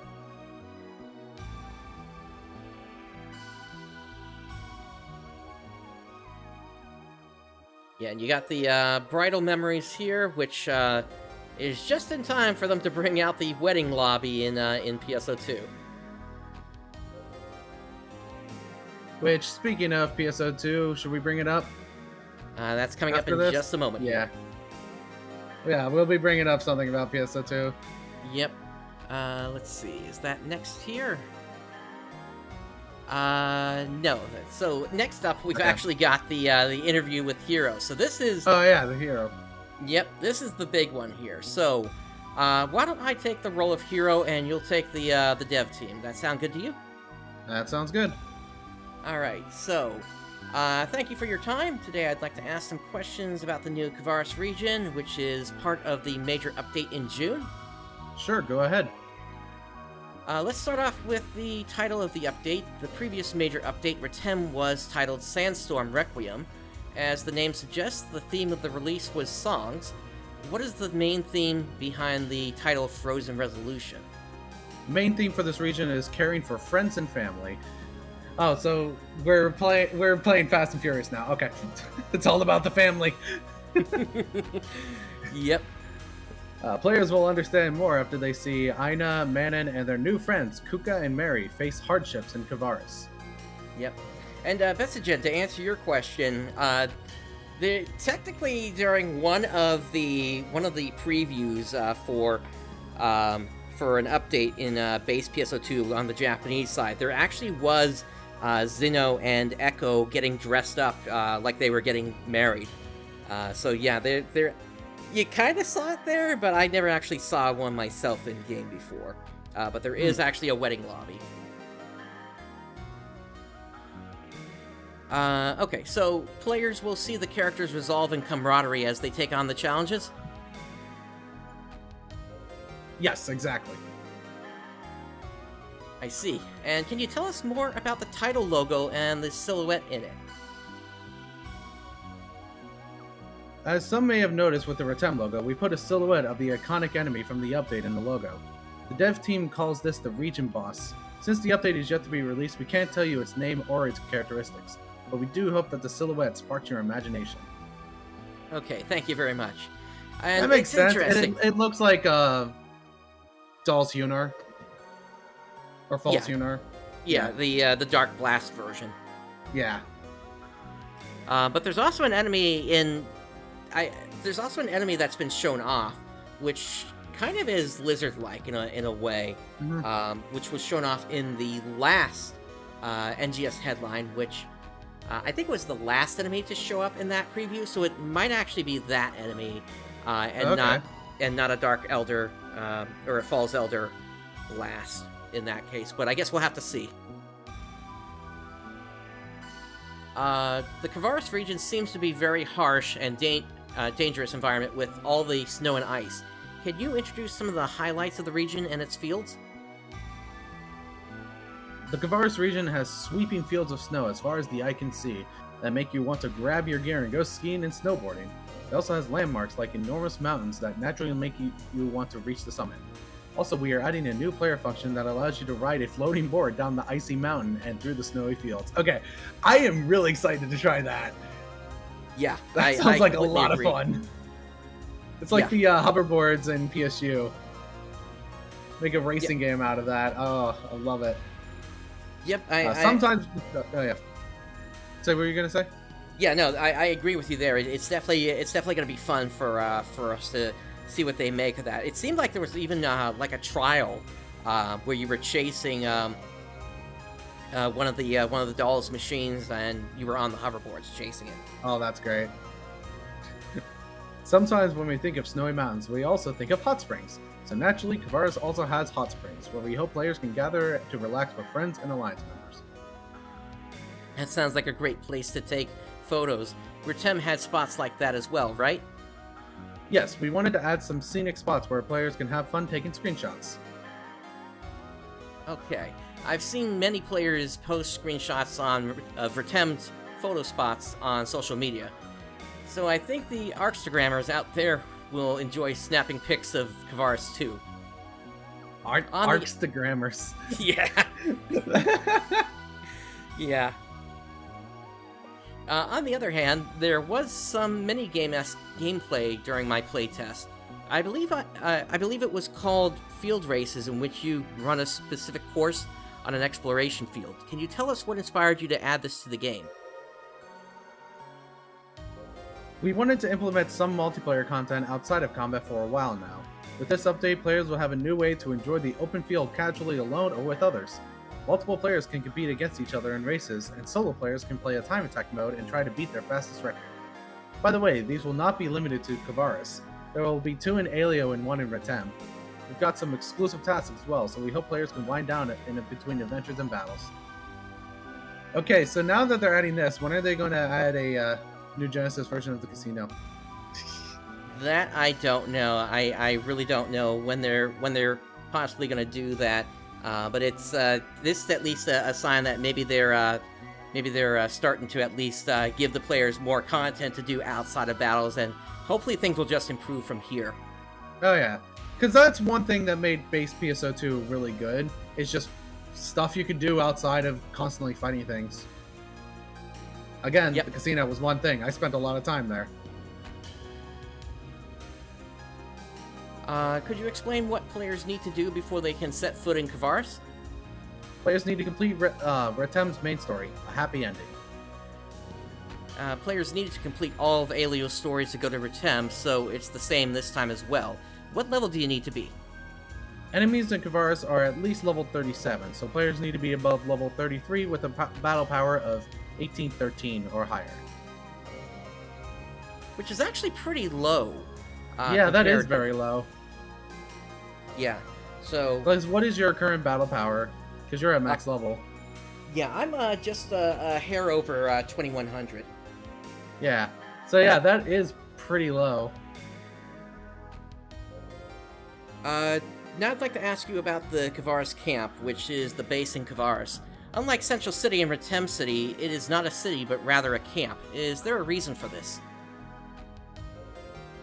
Yeah, and you got the bridal memories here, which is just in time for them to bring out the wedding lobby in PSO2. Which, speaking of PSO2, should we bring it up? That's coming up in just a moment. Yeah. Yeah, we'll be bringing up something about PSO2. Yep. Let's see. Is that next here? No. So next up, we've actually got the interview with Hiro. So this is... Oh, yeah, the Hiro. Yep, this is the big one here. So, why don't I take the role of Hiro and you'll take the dev team? That sound good to you? That sounds good. Alright, so, thank you for your time. Today I'd like to ask some questions about the new Kavaris region, which is part of the major update in June. Sure, go ahead. Let's start off with the title of the update. The previous major update, Retem, was titled Sandstorm Requiem. As the name suggests, the theme of the release was songs. What is the main theme behind the title Frozen Resolution? The main theme for this region is caring for friends and family. Oh, so we're playing Fast and Furious now. Okay. It's all about the family. Yep. Players will understand more after they see Aina, Manon, and their new friends, Kuka and Mary, face hardships in Kavaris. Yep. And Vesigen, to answer your question, technically during one of the previews for an update in base PSO2 on the Japanese side, there actually was Zeno and Echo getting dressed up like they were getting married. So yeah, they're you kind of saw it there, but I never actually saw one myself in game before. But there is actually a wedding lobby. Okay, so players will see the characters' resolve and camaraderie as they take on the challenges? Yes, exactly. I see. And can you tell us more about the title logo and the silhouette in it? As some may have noticed with the Retem logo, we put a silhouette of the iconic enemy from the update in the logo. The dev team calls this the region boss. Since the update is yet to be released, we can't tell you its name or its characteristics, but we do hope that the silhouette sparks your imagination. Okay, thank you very much. And that makes sense. It looks like Doll's Hunar. Or False Hunar. Yeah, the Dark Blast version. Yeah. But there's also an enemy there's also an enemy that's been shown off, which kind of is lizard-like in a way, which was shown off in the last NGS headline, which I think was the last enemy to show up in that preview. So it might actually be that enemy, and not a Dark Elder or a Falls Elder Blast in that case. But I guess we'll have to see. The Kavaris region seems to be very harsh and dangerous environment with all the snow and ice. Can you introduce some of the highlights of the region and its fields? The Kavaris region has sweeping fields of snow as far as the eye can see that make you want to grab your gear and go skiing and snowboarding. It also has landmarks like enormous mountains that naturally make you want to reach the summit. Also, we are adding a new player function that allows you to ride a floating board down the icy mountain and through the snowy fields. Okay, I am really excited to try that. Yeah, that sounds like a lot of fun. It's like the hoverboards in PSU. Make a racing game out of that. Oh, I love it. Yep. Sometimes. Oh yeah. Say what were you gonna say? Yeah, no, I agree with you there. It's definitely gonna be fun for us to see what they make of that. It seemed like there was even like a trial where you were chasing one of the doll's machines and you were on the hoverboards chasing it. Oh, that's great. Sometimes when we think of snowy mountains, we also think of hot springs. So naturally, Kavaris also has hot springs, where we hope players can gather to relax with friends and alliance members. That sounds like a great place to take photos. Retem had spots like that as well, right? Yes, we wanted to add some scenic spots where players can have fun taking screenshots. Okay. I've seen many players post screenshots of Retem's photo spots on social media. So I think the Arkstagrammers out there will enjoy snapping pics of Kavaris too. Arkstagrammers. Yeah. Yeah. On the other hand, there was some mini-game-esque gameplay during my playtest. I believe it was called Field Races, in which you run a specific course on an exploration field. Can you tell us what inspired you to add this to the game? We wanted to implement some multiplayer content outside of combat for a while now. With this update, players will have a new way to enjoy the open field casually alone or with others. Multiple players can compete against each other in races, and solo players can play a time attack mode and try to beat their fastest record. By the way, these will not be limited to Kavaris. There will be 2 in Aleo and 1 in Retem. We've got some exclusive tasks as well, so we hope players can wind down in between adventures and battles. Okay, so now that they're adding this, when are they going to add a new Genesis version of the casino? That I don't know. I really don't know when they're possibly going to do that. But it's this is at least a sign that maybe they're starting to at least give the players more content to do outside of battles, and hopefully things will just improve from here. Oh yeah, because that's one thing that made base PSO2 really good. It's just stuff you could do outside of constantly fighting things. Again, Yep. The casino was one thing. I spent a lot of time there. Could you explain what players need to do before they can set foot in Kavaris? Players need to complete Retem's main story, a happy ending. Players needed to complete all of Alio's stories to go to Retem, so it's the same this time as well. What level do you need to be? Enemies in Kavaris are at least level 37, so players need to be above level 33 with a battle power of 1813 or higher. Which is actually pretty low. Yeah, that is compared- very low. Yeah, so... Liz, what is your current battle power? Because you're at max level. Yeah, I'm just a hair over 2100. Yeah. So yeah, that is pretty low. Now I'd like to ask you about the Kavaris camp, which is the base in Kavaris. Unlike Central City and Retem City, it is not a city, but rather a camp. Is there a reason for this?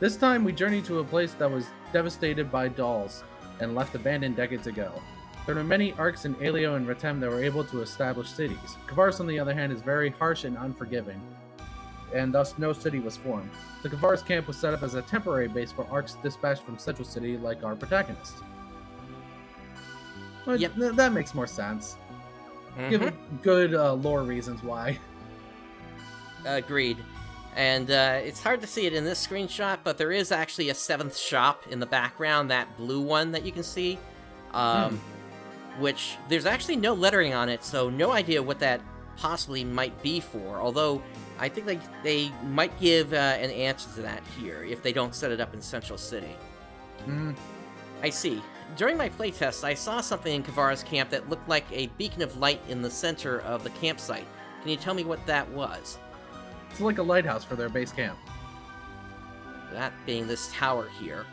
This time we journeyed to a place that was devastated by Dawns and left abandoned decades ago. There are many arcs in Aleo and Retem that were able to establish cities. Kavaris, on the other hand, is very harsh and unforgiving, and thus no city was formed. The Kavaris camp was set up as a temporary base for arcs dispatched from Central City like our protagonist. But Yep. That makes more sense. Give it good lore reasons why. Agreed. And it's hard to see it in this screenshot, but there is actually a 7th shop in the background, that blue one that you can see. Which, there's actually no lettering on it, so no idea what that possibly might be for. Although, I think they might give an answer to that here, if they don't set it up in Central City. I see. During my playtest, I saw something in Kavaris camp that looked like a beacon of light in the center of the campsite. Can you tell me what that was? It's like a lighthouse for their base camp. That being this tower here.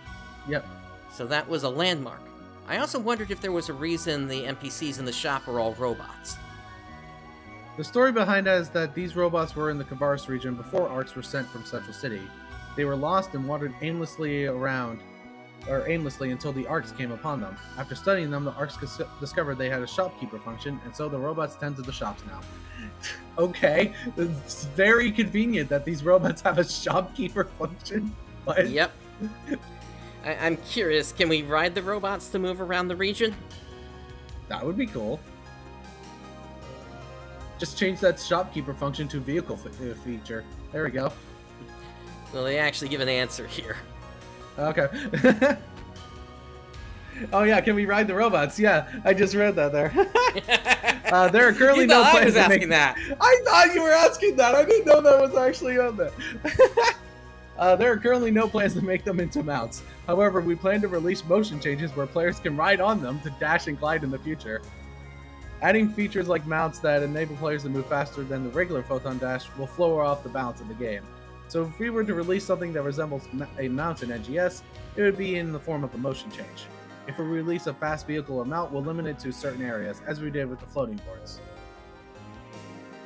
Yep. So that was a landmark. I also wondered if there was a reason the NPCs in the shop are all robots. The story behind that is that these robots were in the Kavaris region before arcs were sent from Central City. They were lost and wandered aimlessly until the arcs came upon them. After studying them, the arcs discovered they had a shopkeeper function, and so the robots tend to the shops now. Okay, it's very convenient that these robots have a shopkeeper function. What? Yep. I'm curious, can we ride the robots to move around the region? That would be cool. Just change that shopkeeper function to vehicle feature. There we go. Well, they actually give an answer here. Okay. Oh yeah, can we ride the robots? Yeah, I just read that there. There are currently no plans. I was asking that. I thought you were asking that. I didn't know that was actually on there. There are currently no plans to make them into mounts. However, we plan to release motion changes where players can ride on them to dash and glide in the future. Adding features like mounts that enable players to move faster than the regular Photon Dash will floor off the balance of the game. So if we were to release something that resembles a mount in NGS, it would be in the form of a motion change. If we release a fast vehicle or mount, we'll limit it to certain areas, as we did with the floating boards.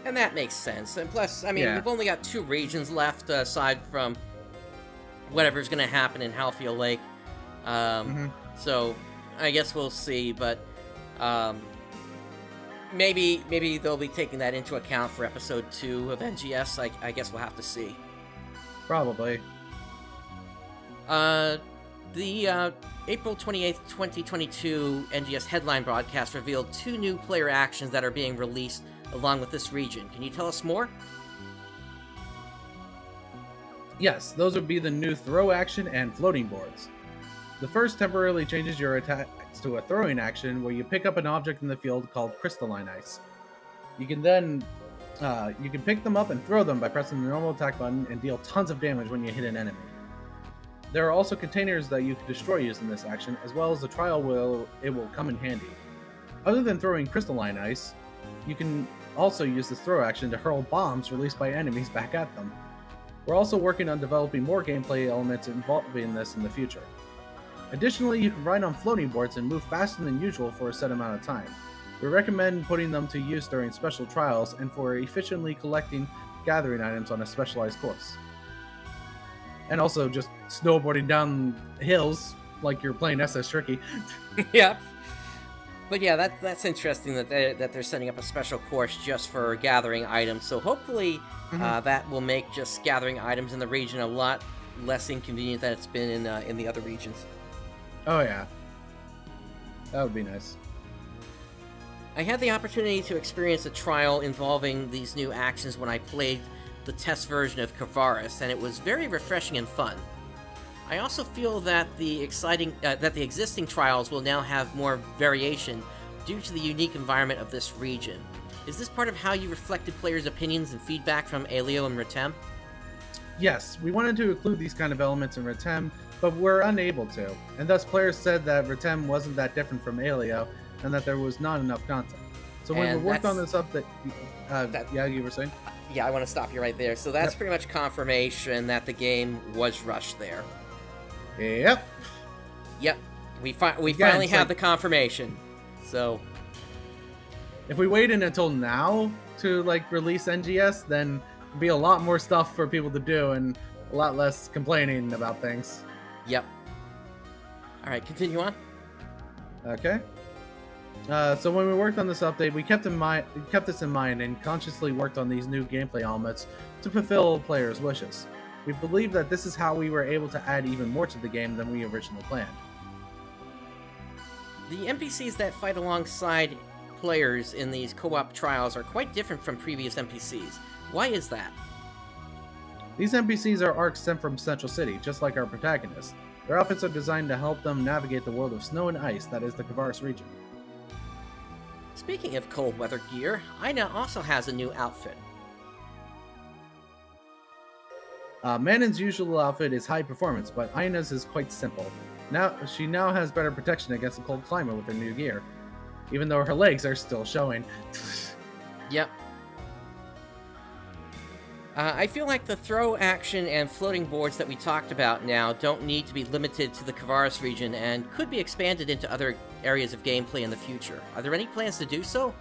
And that makes sense. And plus, I mean, Yeah. we've only got 2 regions left, aside from whatever's going to happen in Halfield Lake. So, I guess we'll see, but maybe they'll be taking that into account for Episode 2 of NGS. I guess we'll have to see. Probably. The April 28th, 2022 NGS headline broadcast revealed 2 new player actions that are being released along with this region. Can you tell us more? Yes, those would be the new throw action and floating boards. The first temporarily changes your attacks to a throwing action where you pick up an object in the field called crystalline ice. You can then pick them up and throw them by pressing the normal attack button and deal tons of damage when you hit an enemy. There are also containers that you can destroy using this action, as well as the trial will come in handy. Other than throwing crystalline ice, you can also use this throw action to hurl bombs released by enemies back at them. We're also working on developing more gameplay elements involving this in the future. Additionally, you can ride on floating boards and move faster than usual for a set amount of time. We recommend putting them to use during special trials and for efficiently collecting gathering items on a specialized course. And also just snowboarding down hills like you're playing SS Tricky. Yep. But yeah, that's interesting that they're setting up a special course just for gathering items. So hopefully that will make just gathering items in the region a lot less inconvenient than it's been in the other regions. Oh yeah, that would be nice. I had the opportunity to experience a trial involving these new actions when I played the test version of Kavaris, and it was very refreshing and fun. I also feel that the existing trials will now have more variation due to the unique environment of this region. Is this part of how you reflected players' opinions and feedback from Aelio and Retem? Yes, we wanted to include these kind of elements in Retem, but we're unable to, and thus players said that Retem wasn't that different from Aelio, and that there was not enough content. So when we worked on this update, yeah, you were saying? Yeah, I want to stop you right there. So that's pretty much confirmation that the game was rushed there. Yep. Yep. We finally have the confirmation. So if we waited until now to release NGS, then there'd be a lot more stuff for people to do and a lot less complaining about things. Yep. All right, continue on. Okay. So when we worked on this update, we kept this in mind and consciously worked on these new gameplay elements to fulfill players' wishes. We believe that this is how we were able to add even more to the game than we originally planned. The NPCs that fight alongside players in these co-op trials are quite different from previous NPCs. Why is that? These NPCs are ARKs sent from Central City, just like our protagonists. Their outfits are designed to help them navigate the world of snow and ice that is the Kavaris region. Speaking of cold weather gear, Aina also has a new outfit. Manon's usual outfit is high performance, but Aina's is quite simple. She now has better protection against the cold climate with her new gear, even though her legs are still showing. Yep. I feel like the throw action and floating boards that we talked about now don't need to be limited to the Kavaris region and could be expanded into other areas of gameplay in the future. Are there any plans to do so?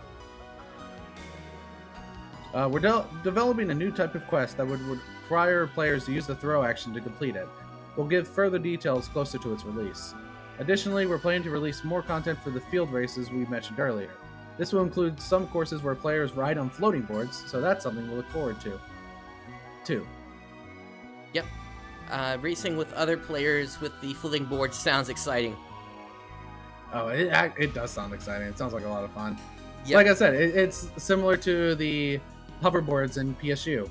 We're developing a new type of quest that would require players to use the throw action to complete it. We'll give further details closer to its release. Additionally, we're planning to release more content for the field races we mentioned earlier. This will include some courses where players ride on floating boards, so that's something we'll look forward to. Yep. Racing with other players with the floating board sounds exciting. Oh, it does sound exciting. It sounds like a lot of fun. Yep. Like I said, it's similar to the hoverboards in PSU,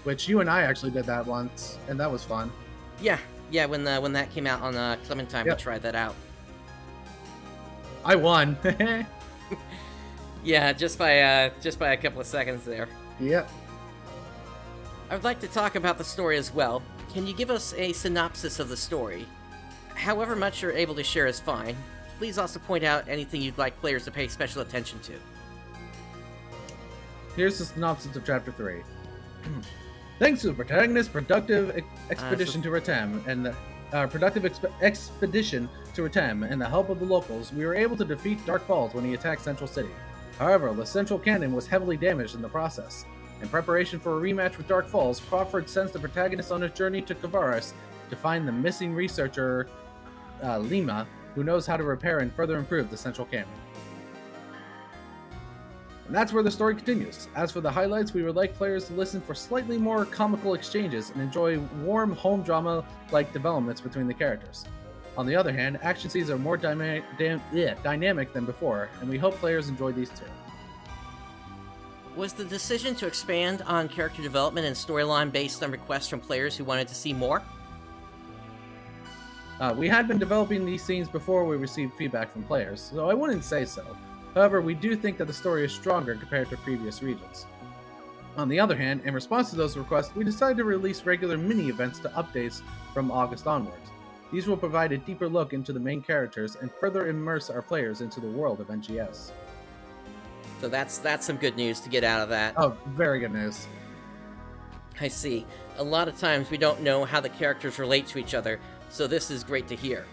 which you and I actually did that once, and that was fun. Yeah, when that came out on Clementine, we tried that out. I won. Yeah, just by a couple of seconds there. Yep. I would like to talk about the story as well. Can you give us a synopsis of the story? However much you're able to share is fine. Please also point out anything you'd like players to pay special attention to. Here's the synopsis of Chapter 3. Thanks to the protagonist's productive expedition to Retem and the expedition to Retem and the help of the locals, we were able to defeat Dark Falls when he attacked Central City. However, the central canon was heavily damaged in the process. In preparation for a rematch with Dark Falls, Crawford sends the protagonist on a journey to Kavaris to find the missing researcher, Lima, who knows how to repair and further improve the central canon. And that's where the story continues. As for the highlights, we would like players to listen for slightly more comical exchanges and enjoy warm home drama-like developments between the characters. On the other hand, action scenes are more dynamic than before, and we hope players enjoy these too. Was the decision to expand on character development and storyline based on requests from players who wanted to see more? We had been developing these scenes before we received feedback from players, so I wouldn't say so. However, we do think that the story is stronger compared to previous regions. On the other hand, in response to those requests, we decided to release regular mini-events to updates from August onwards. These will provide a deeper look into the main characters and further immerse our players into the world of NGS. So that's some good news to get out of that. Oh, very good news. I see. A lot of times we don't know how the characters relate to each other, so this is great to hear.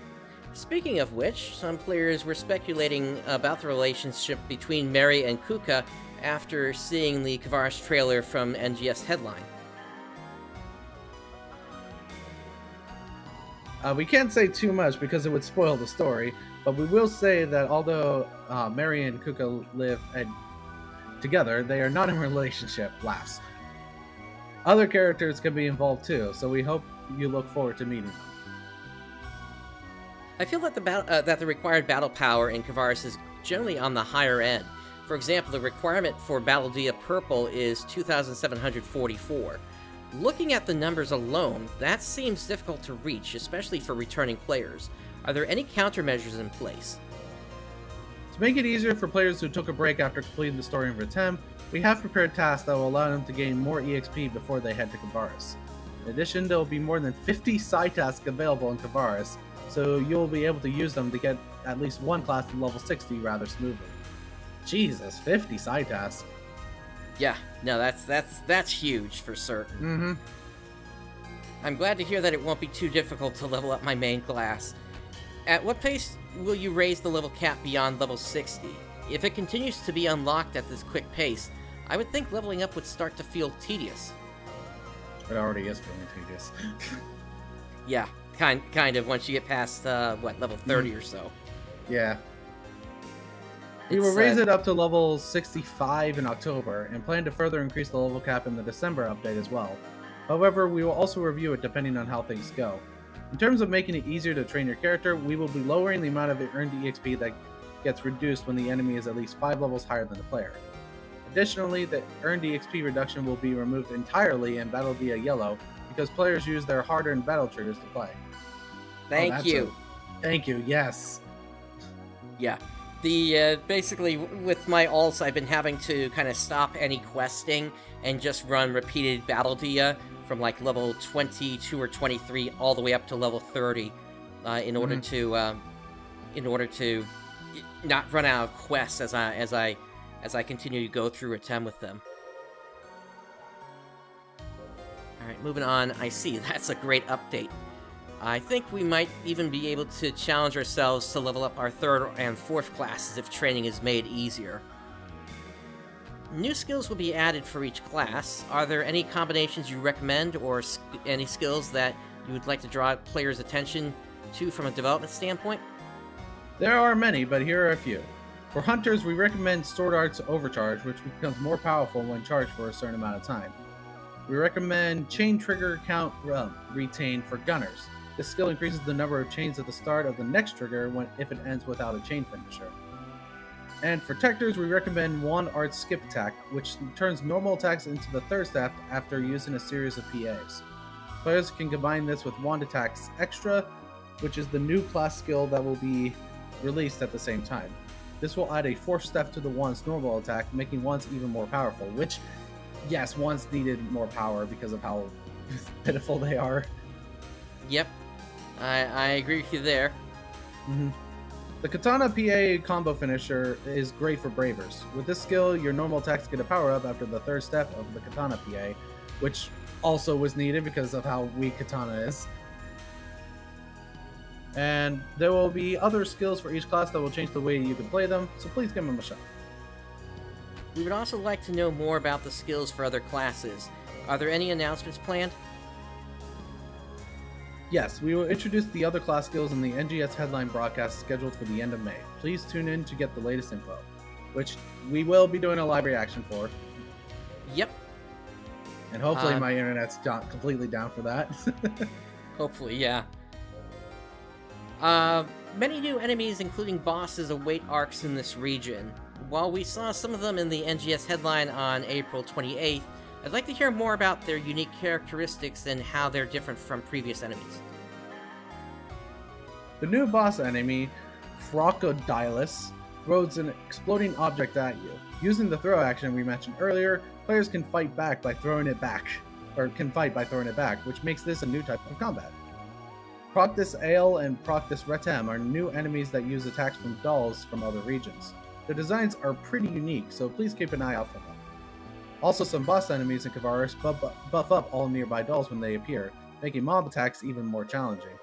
Speaking of which, some players were speculating about the relationship between Mary and Kuka after seeing the Kavaris trailer from NGS Headline. We can't say too much because it would spoil the story, but we will say that although Mary and Kuka live together, they are not in a relationship. Laughs. Other characters can be involved too, so we hope you look forward to meeting them. I feel that the required battle power in Kavaris is generally on the higher end. For example, the requirement for Battle Dia Purple is 2,744. Looking at the numbers alone, that seems difficult to reach, especially for returning players. Are there any countermeasures in place? To make it easier for players who took a break after completing the story in Retem, we have prepared tasks that will allow them to gain more EXP before they head to Kavaris. In addition, there will be more than 50 side tasks available in Kavaris, so you'll be able to use them to get at least one class to level 60 rather smoothly. Jesus, 50 side tasks. Yeah, no, that's huge for certain. Mm-hmm. I'm glad to hear that it won't be too difficult to level up my main class. At what pace will you raise the level cap beyond level 60? If it continues to be unlocked at this quick pace, I would think leveling up would start to feel tedious. It already is feeling tedious. Yeah, kind of once you get past, level 30 or so. Yeah. We will raise it up to level 65 in October, and plan to further increase the level cap in the December update as well. However, we will also review it depending on how things go. In terms of making it easier to train your character, we will be lowering the amount of earned EXP that gets reduced when the enemy is at least 5 levels higher than the player. Additionally, the earned EXP reduction will be removed entirely in Battle Dia Yellow, because players use their hard-earned battle triggers to play. Thank you. Thank you, yes. Yeah. Basically, with my alts, I've been having to kind of stop any questing and just run repeated Battle Dia from like level 22 or 23 all the way up to level 30 in order to not run out of quests as I continue to go through Retem with them. Alright, moving on. I see, that's a great update. I think we might even be able to challenge ourselves to level up our 3rd and 4th classes if training is made easier. New skills will be added for each class. Are there any combinations you recommend, or any skills that you would like to draw players' attention to from a development standpoint? There are many, but here are a few. For Hunters, we recommend Sword Art's Overcharge, which becomes more powerful when charged for a certain amount of time. We recommend Chain Trigger Count Retain for Gunners. This skill increases the number of chains at the start of the next trigger if it ends without a chain finisher. And for Tectors, we recommend Wand Art Skip Attack, which turns normal attacks into the third staff after using a series of PAs. Players can combine this with Wand Attacks Extra, which is the new class skill that will be released at the same time. This will add a 4th step to the Wand's normal attack, making Wands even more powerful, which, yes, Wands needed more power because of how pitiful they are. Yep. I agree with you there. Mm-hmm. The Katana PA combo finisher is great for Bravers. With this skill, your normal attacks get a power up after the 3rd step of the Katana PA, which also was needed because of how weak Katana is. And there will be other skills for each class that will change the way you can play them, so please give them a shot. We would also like to know more about the skills for other classes. Are there any announcements planned? Yes, we will introduce the other class skills in the NGS headline broadcast scheduled for the end of May. Please tune in to get the latest info, which we will be doing a live reaction for. Yep. And hopefully my internet's completely down for that. Hopefully, yeah. Many new enemies, including bosses, await arcs in this region. While we saw some of them in the NGS headline on April 28th, I'd like to hear more about their unique characteristics and how they're different from previous enemies. The new boss enemy, Crocodilus, throws an exploding object at you. Using the throw action we mentioned earlier, players can fight back by throwing it back, which makes this a new type of combat. Proctus Ale and Proctus Retem are new enemies that use attacks from dolls from other regions. Their designs are pretty unique, so please keep an eye out for them. Also, some boss enemies in Kavaris buff up all nearby dolls when they appear, making mob attacks even more challenging.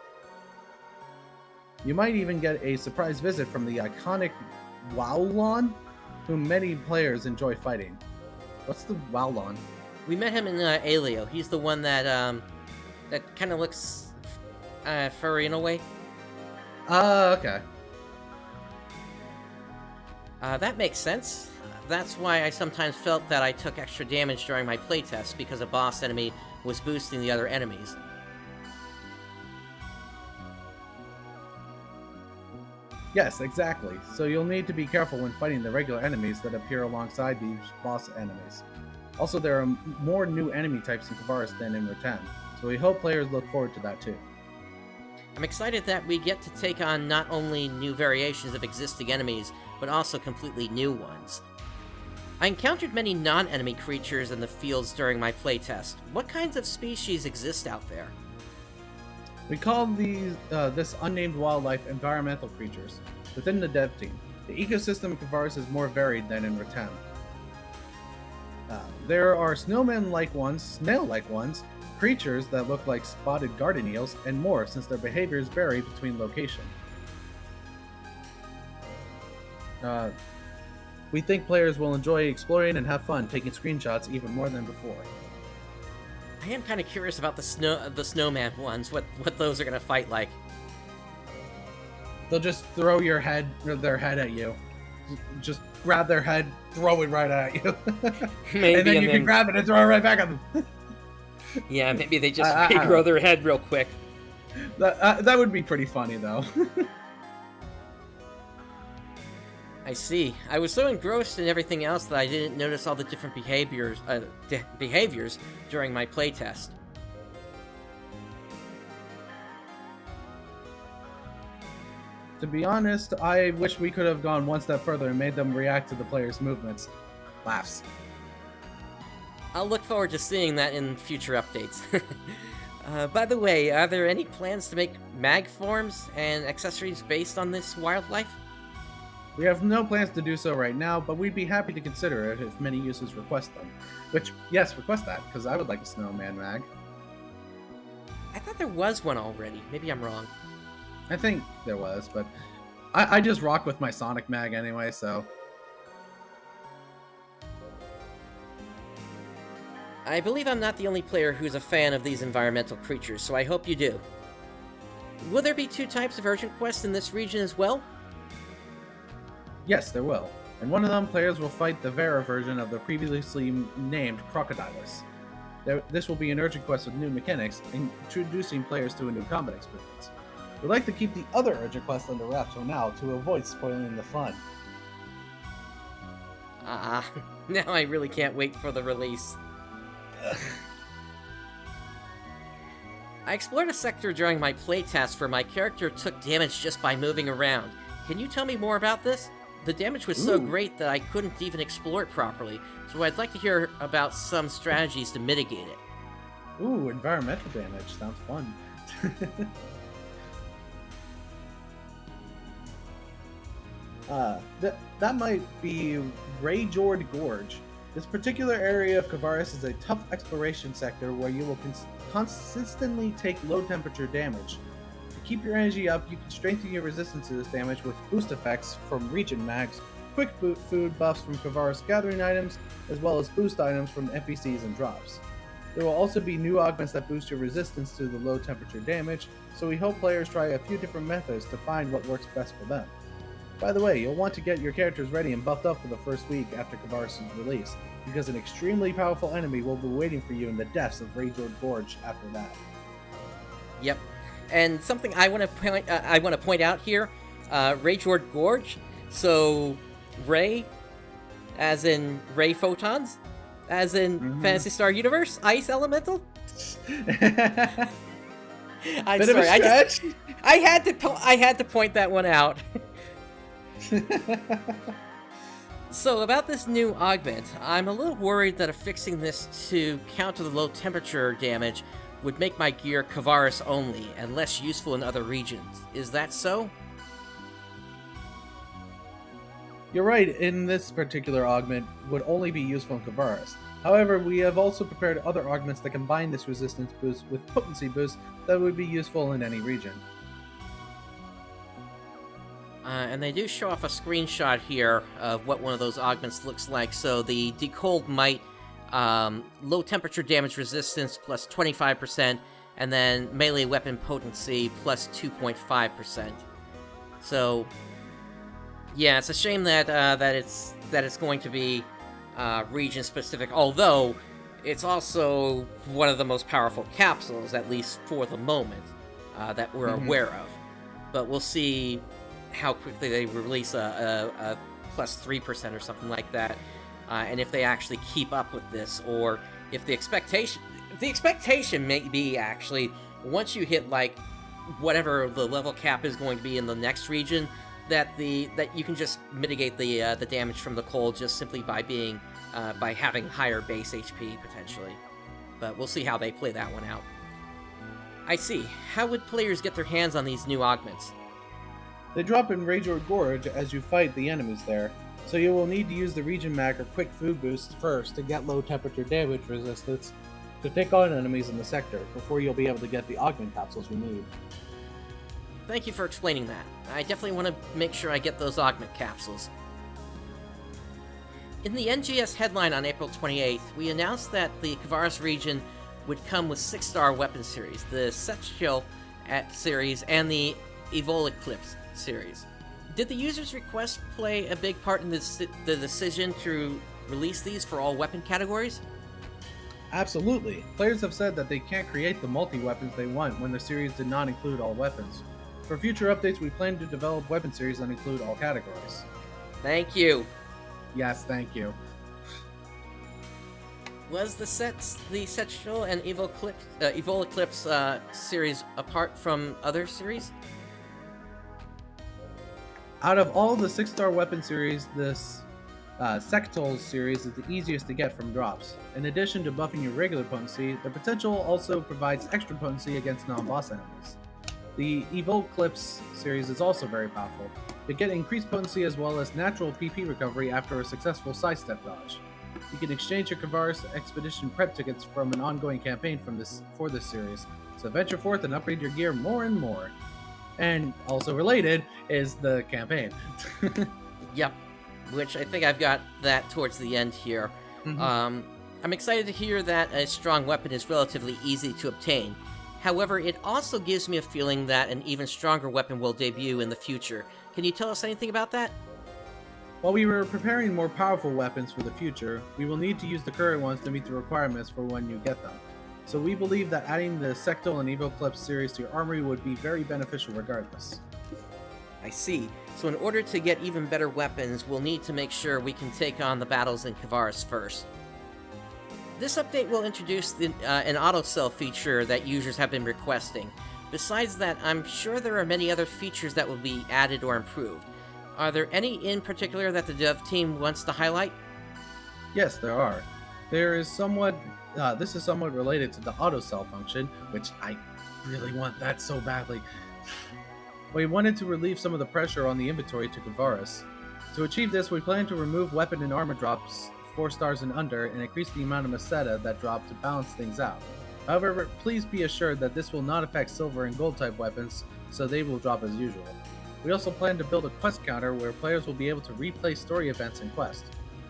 You might even get a surprise visit from the iconic Wowlon, whom many players enjoy fighting. What's the Wowlon? We met him in Aleo. He's the one that kind of looks furry in a way. Okay. That makes sense. That's why I sometimes felt that I took extra damage during my playtest, because a boss enemy was boosting the other enemies. Yes, exactly. So you'll need to be careful when fighting the regular enemies that appear alongside these boss enemies. Also, there are more new enemy types in Kavaris than in Rotan, so we hope players look forward to that too. I'm excited that we get to take on not only new variations of existing enemies, but also completely new ones. I encountered many non-enemy creatures in the fields during my playtest. What kinds of species exist out there? We call this unnamed wildlife environmental creatures. Within the dev team, the ecosystem of Kavaris is more varied than in Rotan. There are snowman-like ones, snail-like ones, creatures that look like spotted garden eels, and more, since their behaviors vary between location. We think players will enjoy exploring and have fun taking screenshots even more than before. I am kind of curious about the snowman ones, what those are going to fight like. They'll just throw their head at you. Just grab their head, throw it right at you. Maybe, and then you can grab it and throw it right back at them. Yeah, maybe they just regrow their head real quick. That would be pretty funny, though. I see. I was so engrossed in everything else that I didn't notice all the different behaviors during my playtest. To be honest, I wish we could have gone one step further and made them react to the players' movements. Laughs. I'll look forward to seeing that in future updates. By the way, are there any plans to make mag forms and accessories based on this wildlife? We have no plans to do so right now, but we'd be happy to consider it if many users request them. Which, yes, request that, because I would like a snowman mag. I thought there was one already. Maybe I'm wrong. I think there was, but I just rock with my Sonic mag anyway, so... I believe I'm not the only player who's a fan of these environmental creatures, so I hope you do. Will there be 2 types of urgent quests in this region as well? Yes, there will. And one of them, players will fight the Vera version of the previously named Crocodilus. This will be an urgent quest with new mechanics, introducing players to a new combat experience. We'd like to keep the other urgent quest under wraps for now to avoid spoiling the fun. Now I really can't wait for the release. I explored a sector during my playtest where my character took damage just by moving around. Can you tell me more about this? The damage was so great that I couldn't even explore it properly, so I'd like to hear about some strategies to mitigate it. Ooh, environmental damage. Sounds fun. That might be Rayjord Gorge. This particular area of Kavaris is a tough exploration sector where you will consistently take low temperature damage. To keep your energy up, you can strengthen your resistance to this damage with boost effects from region mags quick food buffs from Kavaris gathering items, as well as boost items from NPCs and drops. There will also be new augments that boost your resistance to the low temperature damage, so we hope players try a few different methods to find what works best for them. By the way, you'll want to get your characters ready and buffed up for the first week after Kavaris' release, because an extremely powerful enemy will be waiting for you in the depths of Rageward Gorge after that. Yep. And something I want to point out here, Rageward Gorge. So Ray, as in Ray Photons, as in Phantasy Star Universe, Ice Elemental. I'm Bit sorry, of a stretch. I had to point that one out. So about this new augment, I'm a little worried that affixing this to counter the low temperature damage would make my gear Kavaris only and less useful in other regions. Is that so? You're right, in this particular augment would only be useful in Kavaris. However, we have also prepared other augments that combine this resistance boost with potency boost that would be useful in any region. And they do show off a screenshot here of what one of those augments looks like. So the Decold Might, low temperature damage resistance plus 25%, and then melee weapon potency plus 2.5%. So yeah, it's a shame that it's going to be region specific. Although it's also one of the most powerful capsules, at least for the moment, that we're aware of. But we'll see how quickly they release a plus 3% or something like that, and if they actually keep up with this, or if the expectation may be actually once you hit like whatever the level cap is going to be in the next region, that you can just mitigate the damage from the cold just simply by being by having higher base HP potentially. But we'll see how they play that one out. I see. How would players get their hands on these new augments? They drop in Rageward Gorge as you fight the enemies there, so you will need to use the region mag or quick food boost first to get low temperature damage resistance to take on enemies in the sector before you'll be able to get the augment capsules you need. Thank you for explaining that. I definitely want to make sure I get those augment capsules. In the NGS headline on April 28th, we announced that the Kavaris region would come with 6-star weapon series, the Setchill series, and the Evil Eclipse series. Did the user's request play a big part in the decision to release these for all weapon categories? Absolutely. Players have said that they can't create the multi-weapons they want when the series did not include all weapons. For future updates, we plan to develop weapon series that include all categories. Thank you. Yes, thank you. Was the Setchill and Evil Eclipse series apart from other series? Out of all the 6-star weapon series, this Sectol series is the easiest to get from drops. In addition to buffing your regular potency, the potential also provides extra potency against non-boss enemies. The Evil Eclipse series is also very powerful. You get increased potency as well as natural PP recovery after a successful sidestep dodge. You can exchange your Kavaris Expedition prep tickets from an ongoing campaign for this series, so venture forth and upgrade your gear more and more. And also related is the campaign. Yep, which I think I've got that towards the end here. I'm excited to hear that a strong weapon is relatively easy to obtain. However, it also gives me a feeling that an even stronger weapon will debut in the future. Can you tell us anything about that? While we were preparing more powerful weapons for the future, we will need to use the current ones to meet the requirements for when you get them. So we believe that adding the Sectol and Evil Eclipse series to your armory would be very beneficial regardless. I see. So in order to get even better weapons, we'll need to make sure we can take on the battles in Kavaris first. This update will introduce an auto-sell feature that users have been requesting. Besides that, I'm sure there are many other features that will be added or improved. Are there any in particular that the dev team wants to highlight? Yes, there are. This is somewhat related to the auto-sell function, which I really want that so badly. We wanted to relieve some of the pressure on the inventory to Kavaris. To achieve this, we plan to remove weapon and armor drops 4 stars and under and increase the amount of Meseta that drop to balance things out. However, please be assured that this will not affect silver and gold type weapons, so they will drop as usual. We also plan to build a quest counter where players will be able to replay story events and quests.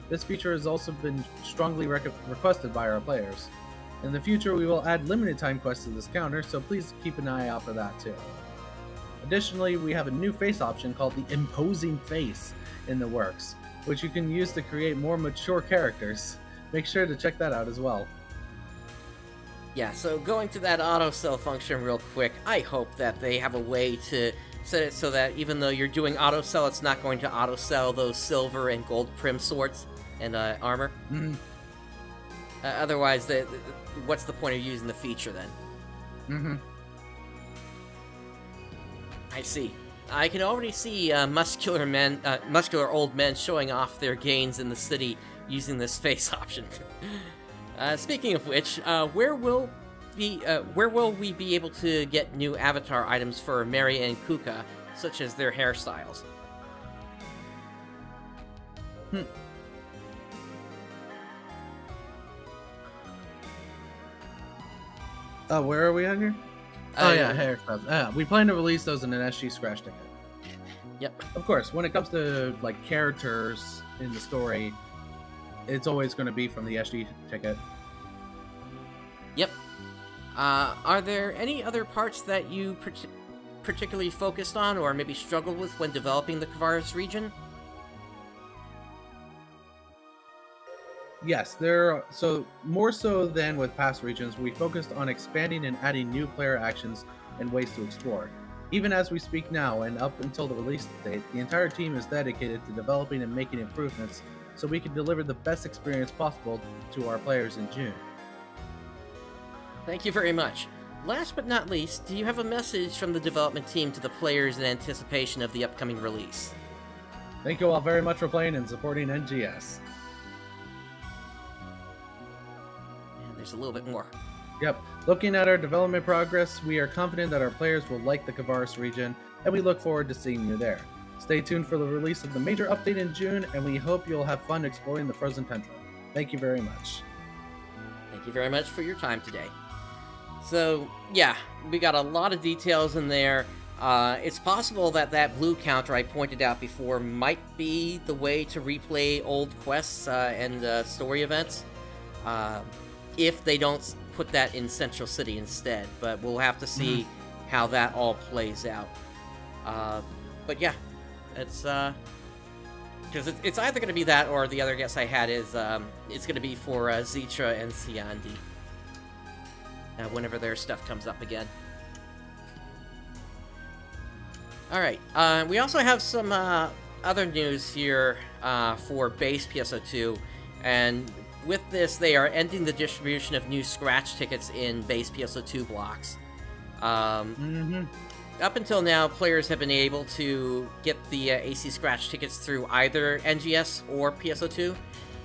This feature has also been strongly requested by our players. In the future, we will add limited time quests to this counter, so please keep an eye out for that too. Additionally, we have a new face option called the Imposing Face in the works, which you can use to create more mature characters. Make sure to check that out as well. Yeah, so going to that auto-sell function real quick, I hope that they have a way to set it so that even though you're doing auto-sell, it's not going to auto-sell those silver and gold prim swords and armor. Mm-hmm. Otherwise, what's the point of using the feature then? Mm-hmm. I see. I can already see muscular old men showing off their gains in the city using this face option. Speaking of which, where will we be able to get new avatar items for Mary and Kuka, such as their hairstyles? Where are we at here? Hairstyles. We plan to release those in an SG Scratch ticket. Yep. Of course, when it comes to like characters in the story, it's always going to be from the SG ticket. Yep. Are there any other parts that you particularly focused on or maybe struggled with when developing the Kavaris region? Yes, so more so than with past regions, we focused on expanding and adding new player actions and ways to explore. Even as we speak now and up until the release date, the entire team is dedicated to developing and making improvements so we can deliver the best experience possible to our players in June. Thank you very much. Last but not least, do you have a message from the development team to the players in anticipation of the upcoming release? Thank you all very much for playing and supporting NGS. And there's a little bit more. Yep. Looking at our development progress, we are confident that our players will like the Kavaris region, and we look forward to seeing you there. Stay tuned for the release of the major update in June, and we hope you'll have fun exploring the Frozen Tundra. Thank you very much. Thank you very much for your time today. So, yeah, we got a lot of details in there. It's possible that blue counter I pointed out before might be the way to replay old quests and story events, if they don't put that in Central City instead. But we'll have to see how that all plays out. But yeah, it's because it's either going to be that or the other guess I had is it's going to be for Zitra and Siandi. Whenever their stuff comes up again. Alright, we also have some other news here for base PSO2, and with this they are ending the distribution of new scratch tickets in base PSO2 blocks. Up until now, players have been able to get the AC scratch tickets through either NGS or PSO2.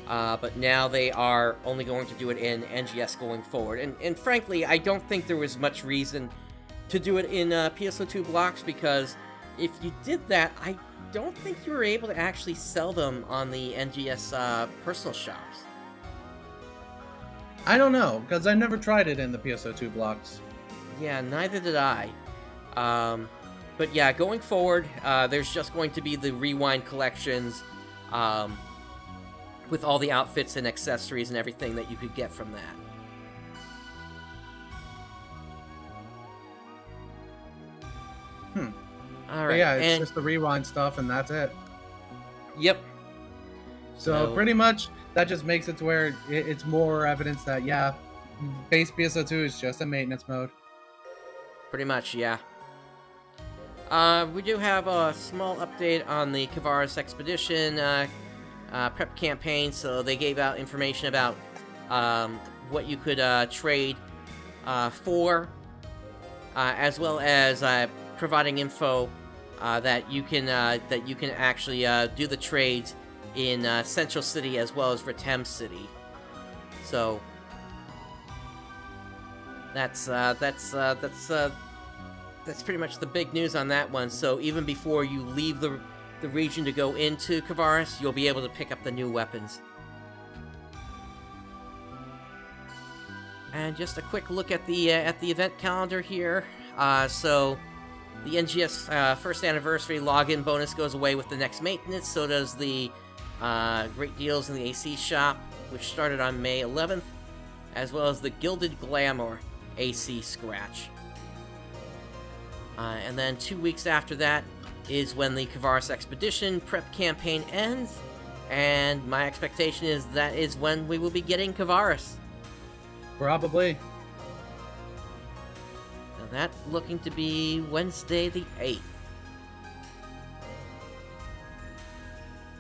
But now they are only going to do it in NGS going forward. And frankly, I don't think there was much reason to do it in PSO2 blocks, because if you did that, I don't think you were able to actually sell them on the NGS personal shops. I don't know, because I never tried it in the PSO2 blocks. Yeah, neither did I. But yeah, going forward, there's just going to be the Rewind collections, with all the outfits and accessories and everything that you could get from that. Alright. Yeah, it's just the Rewind stuff and that's it. Yep. So pretty much, that just makes it to where it's more evidence that, yeah, base PSO2 is just a maintenance mode. Pretty much, yeah. We do have a small update on the Kavaris Expedition prep campaign, so they gave out information about what you could trade for, as well as providing info that you can actually do the trades in Central City as well as Ratem City. So that's pretty much the big news on that one. So even before you leave the region to go into Kavaris, you'll be able to pick up the new weapons. And just a quick look at the event calendar here. So The NGS first anniversary login bonus goes away with the next maintenance, so does the great deals in the AC shop, which started on May 11th, as well as the Gilded Glamour AC scratch. And then 2 weeks after that is when the Kavaris Expedition prep campaign ends, and my expectation is that is when we will be getting Kavaris. Probably. Now that looking to be Wednesday the 8th.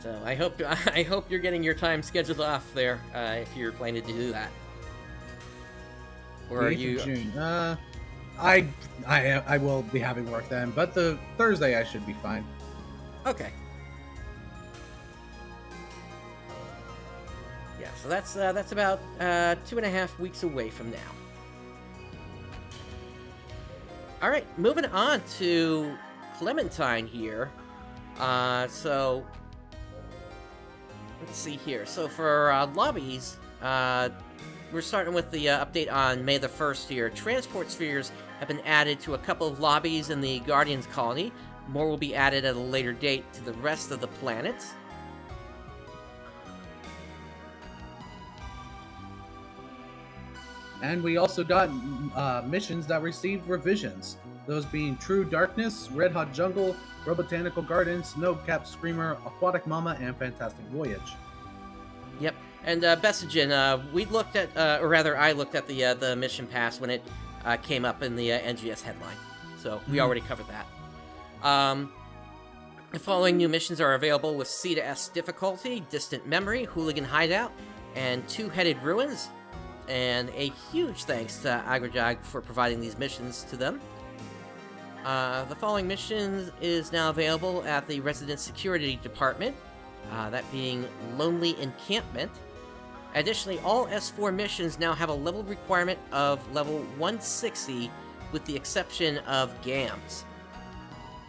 So I hope you're getting your time scheduled off there if you're planning to do that. Or are you? June. I will be having work then, but the Thursday I should be fine. Okay. Yeah, so that's about 2.5 weeks away from now. All right, moving on to Clementine here. So let's see here. So for lobbies, we're starting with the update on May the 1st here. Transport spheres have been added to a couple of lobbies in the Guardians colony. More will be added at a later date to the rest of the planets. And we also got missions that received revisions. Those being True Darkness, Red Hot Jungle, Robotanical Garden, Snowcap Screamer, Aquatic Mama, and Fantastic Voyage. Yep. And Bessagen, we looked at, or rather, I looked at the mission pass when it came up in the NGS headline. So we already covered that. The following new missions are available with C to S difficulty: Distant Memory, Hooligan Hideout, and Two-Headed Ruins. And a huge thanks to Agrajag for providing these missions to them. The following mission is now available at the Resident Security Department, that being Lonely Encampment. Additionally, all S4 missions now have a level requirement of level 160, with the exception of GAMS.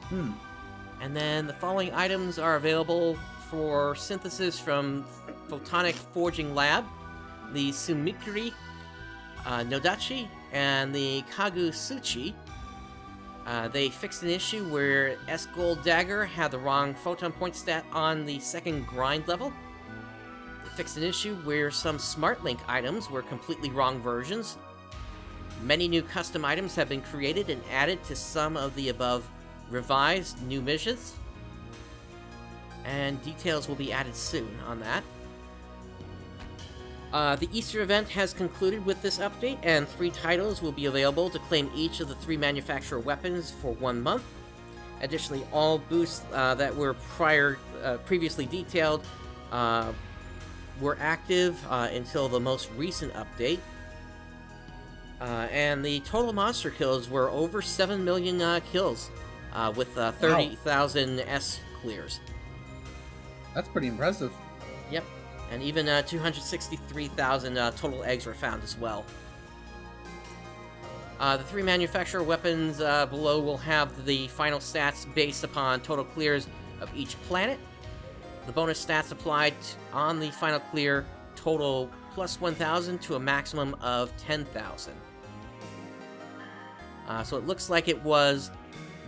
And then the following items are available for synthesis from Photonic Forging Lab: the Sumikiri Nodachi and the Kagusuchi. They fixed an issue where S-Gold Dagger had the wrong photon point stat on the second grind level. They fixed an issue where some SmartLink items were completely wrong versions. Many new custom items have been created and added to some of the above revised new missions. And details will be added soon on that. The Easter event has concluded with this update, and 3 titles will be available to claim each of the 3 manufacturer weapons for 1 month. Additionally, all boosts that were previously detailed were active until the most recent update. And the total monster kills were over 7 million kills, with 30,000 S clears. That's pretty impressive. Yep. And even 263,000 total eggs were found as well. The 3 manufacturer weapons below will have the final stats based upon total clears of each planet. The bonus stats applied on the final clear total plus 1,000 to a maximum of 10,000. So it looks like it was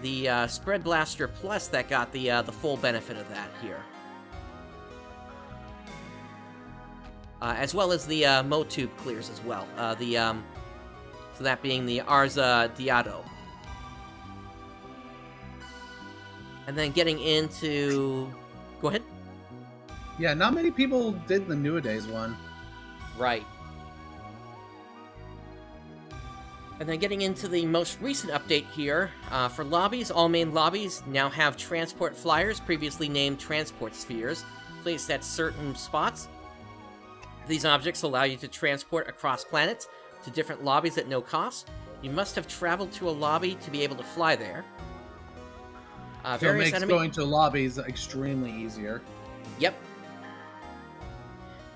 the Spread Blaster Plus that got the full benefit of that here. As well as the Motube clears as well. So that being the Arza Diado. And then getting into... Go ahead. Yeah, not many people did the New-A-Days one. Right. And then getting into the most recent update here. For lobbies, all main lobbies now have transport flyers, previously named transport spheres, placed at certain spots. These objects allow you to transport across planets to different lobbies at no cost. You must have traveled to a lobby to be able to fly there. So it makes going to lobbies extremely easier. Yep.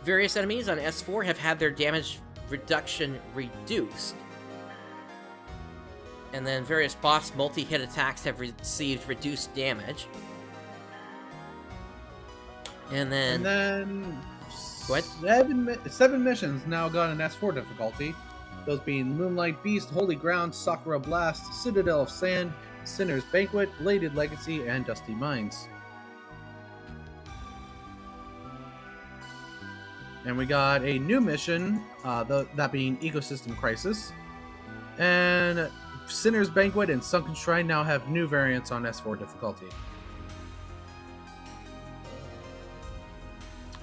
Various enemies on S4 have had their damage reduction reduced. And then various boss multi-hit attacks have received reduced damage. And then... Go ahead. 7 missions now got an S4 difficulty. Those being Moonlight Beast, Holy Ground, Sakura Blast, Citadel of Sand, Sinner's Banquet, Bladed Legacy, and Dusty Mines. And we got a new mission, that being Ecosystem Crisis. And Sinner's Banquet and Sunken Shrine now have new variants on S4 difficulty.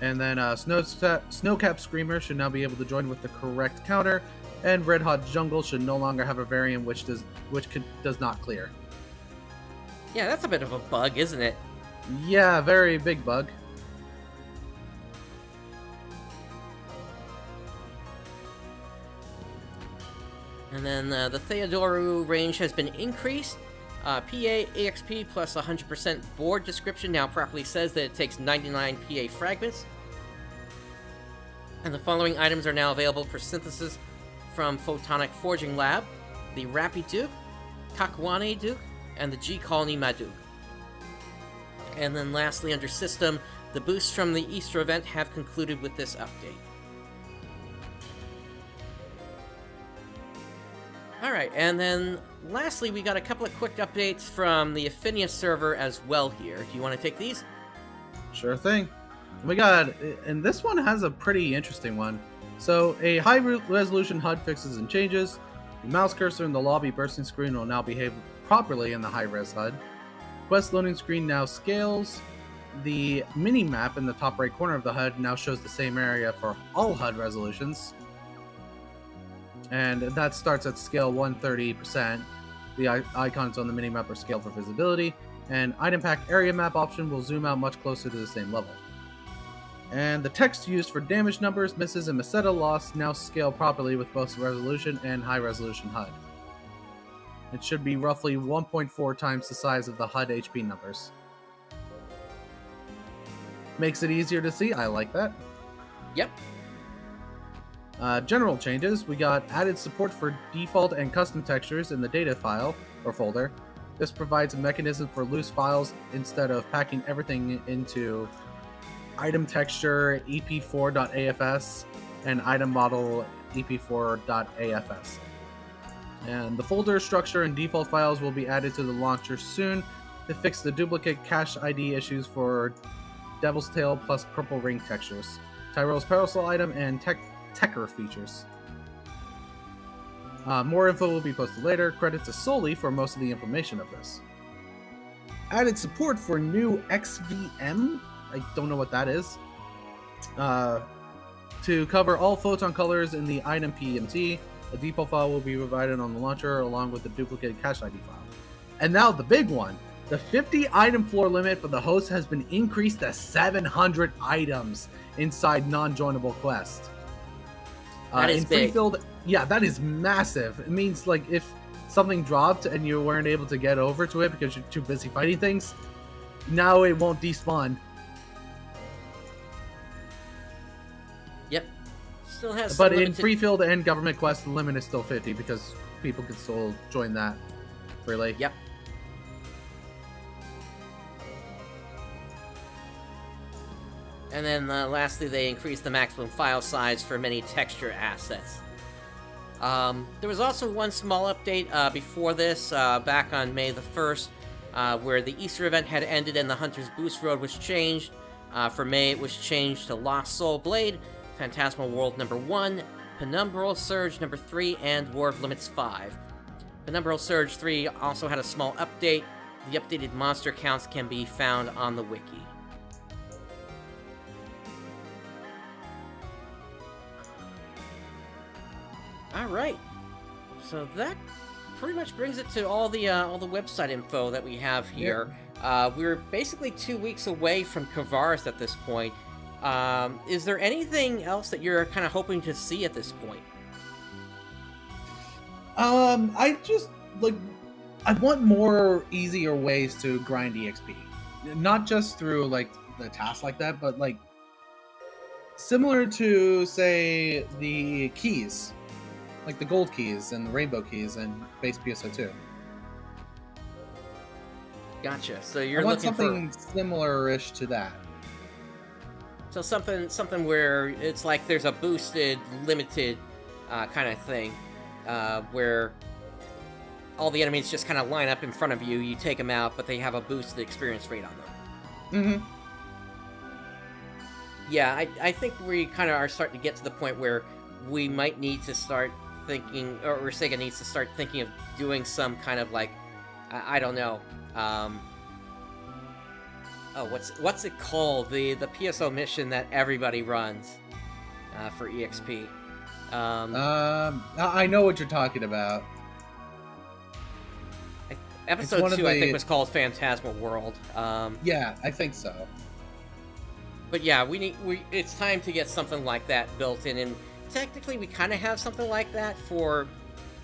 And then Snowcap Screamer should now be able to join with the correct counter, and Red Hot Jungle should no longer have a variant which does not clear. Yeah, that's a bit of a bug, isn't it? Yeah, very big bug. And then the Theodoru range has been increased. PA EXP plus 100% board description now properly says that it takes 99 PA fragments. And the following items are now available for synthesis from Photonic Forging Lab: the Rappy Duke, Kakwane Duke, and the G Colony Maduk. And then lastly, under System, the boosts from the Easter event have concluded with this update. Alright, and then lastly, we got a couple of quick updates from the Ephinea server as well here. Do you want to take these? Sure thing. We got, and this one has a pretty interesting one. So, a high-resolution HUD fixes and changes. The mouse cursor in the lobby bursting screen will now behave properly in the high-res HUD. Quest loading screen now scales. The mini-map in the top right corner of the HUD now shows the same area for all HUD resolutions. And that starts at scale 130%. The icons on the minimap are scaled for visibility, and item pack area map option will zoom out much closer to the same level. And the text used for damage numbers, misses, and Meseta loss now scale properly with both resolution and high resolution HUD. It should be roughly 1.4 times the size of the HUD HP numbers. Makes it easier to see, I like that. Yep. General changes, we got added support for default and custom textures in the data file or folder. This provides a mechanism for loose files instead of packing everything into item texture ep4.afs and item model ep4.afs. And the folder structure and default files will be added to the launcher soon to fix the duplicate cache ID issues for Devil's Tail plus Purple Ring textures, Tyrole's Parasol item, and Tecker features. More info will be posted later. Credit to Soli for most of the information of this. Added support for new XVM, I don't know what that is, to cover all photon colors in the item PMT. A default file will be provided on the launcher along with the duplicate cache ID file. And now the big one. The 50 item floor limit for the host has been increased to 700 items inside non-joinable quest. That is big. Yeah, that is massive. It means, like, if something dropped and you weren't able to get over to it because you're too busy fighting things, now it won't despawn. Yep. Still has But some in limited... free-field and government quest, the limit is still 50 because people can still join that freely. Yep. And then lastly, they increased the maximum file size for many texture assets. There was also one small update before this, back on May the 1st, where the Easter event had ended and the Hunter's Boost Road was changed. For May, it was changed to Lost Soul Blade, Phantasmal World number 1, Penumbral Surge number 3, and War of Limits 5. Penumbral Surge 3 also had a small update. The updated monster counts can be found on the wiki. Alright, so that pretty much brings it to all the website info that we have here. Yeah. We're basically 2 weeks away from Kavaris at this point. Is there anything else that you're kind of hoping to see at this point? I just, like, I want more easier ways to grind EXP. Not just through, like, the tasks like that, but, like, similar to, say, the keys. Like the gold keys and the rainbow keys and base PSO2. Gotcha. So you're looking something similar-ish to that. So something where it's like there's a boosted, limited kind of thing, where all the enemies just kind of line up in front of you. You take them out, but they have a boosted experience rate on them. Yeah, I think we kind of are starting to get to the point where we might need to start thinking, or Sega needs to start thinking of doing some kind of like, I don't know, what's it called? The PSO mission that everybody runs for EXP. I know what you're talking about. Episode 2, I think, was called Phantasmal World. Yeah, I think so. But yeah, it's time to get something like that built in, and technically we kind of have something like that for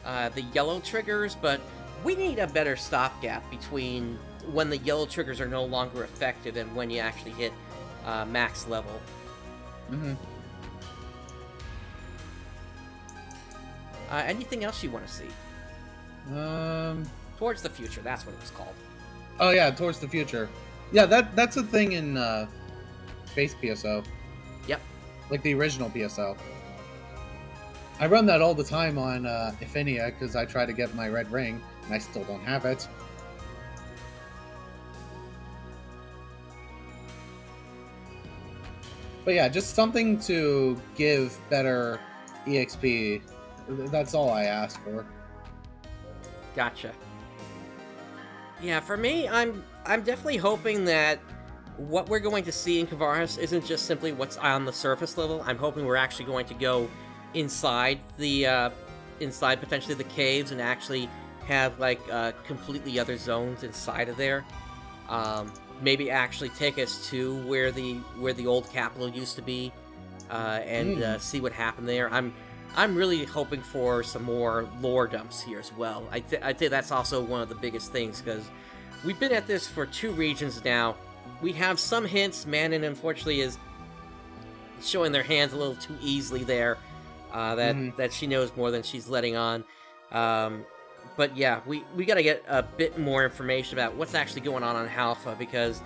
the yellow triggers, but we need a better stopgap between when the yellow triggers are no longer effective and when you actually hit max level. Anything else you want to see? Towards the Future, that's what it was called. Oh yeah, Towards the Future. Yeah, that's a thing in Base PSO. Yep. Like the original PSO. I run that all the time on Ephinea because I try to get my red ring, and I still don't have it. But yeah, just something to give better EXP. That's all I ask for. Gotcha. Yeah, for me, I'm definitely hoping that what we're going to see in Kavaris isn't just simply what's on the surface level. I'm hoping we're actually going to go inside the inside potentially the caves and actually have like completely other zones inside of there. Maybe actually take us to where the old capital used to be, and see what happened there. I'm really hoping for some more lore dumps here as well. I'd say that's also one of the biggest things, because we've been at this for 2 regions now. We have some hints. Manon, unfortunately, is showing their hands a little too easily there. That she knows more than she's letting on. But yeah, we got to get a bit more information about what's actually going on Halpha, because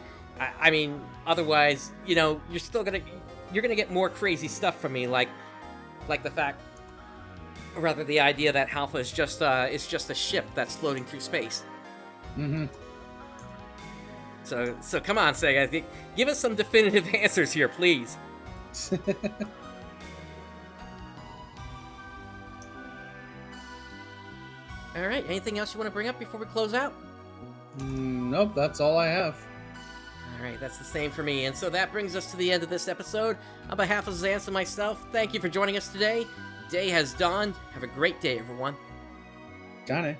I mean, otherwise, you know, you're gonna get more crazy stuff from me, like the fact, or rather the idea that Halpha is just a ship that's floating through space. So come on, Sega, give us some definitive answers here, please. All right, anything else you want to bring up before we close out? Nope, that's all I have. All right, that's the same for me. And so that brings us to the end of this episode. On behalf of Xance and myself, thank you for joining us today. Day has dawned. Have a great day, everyone. Got it.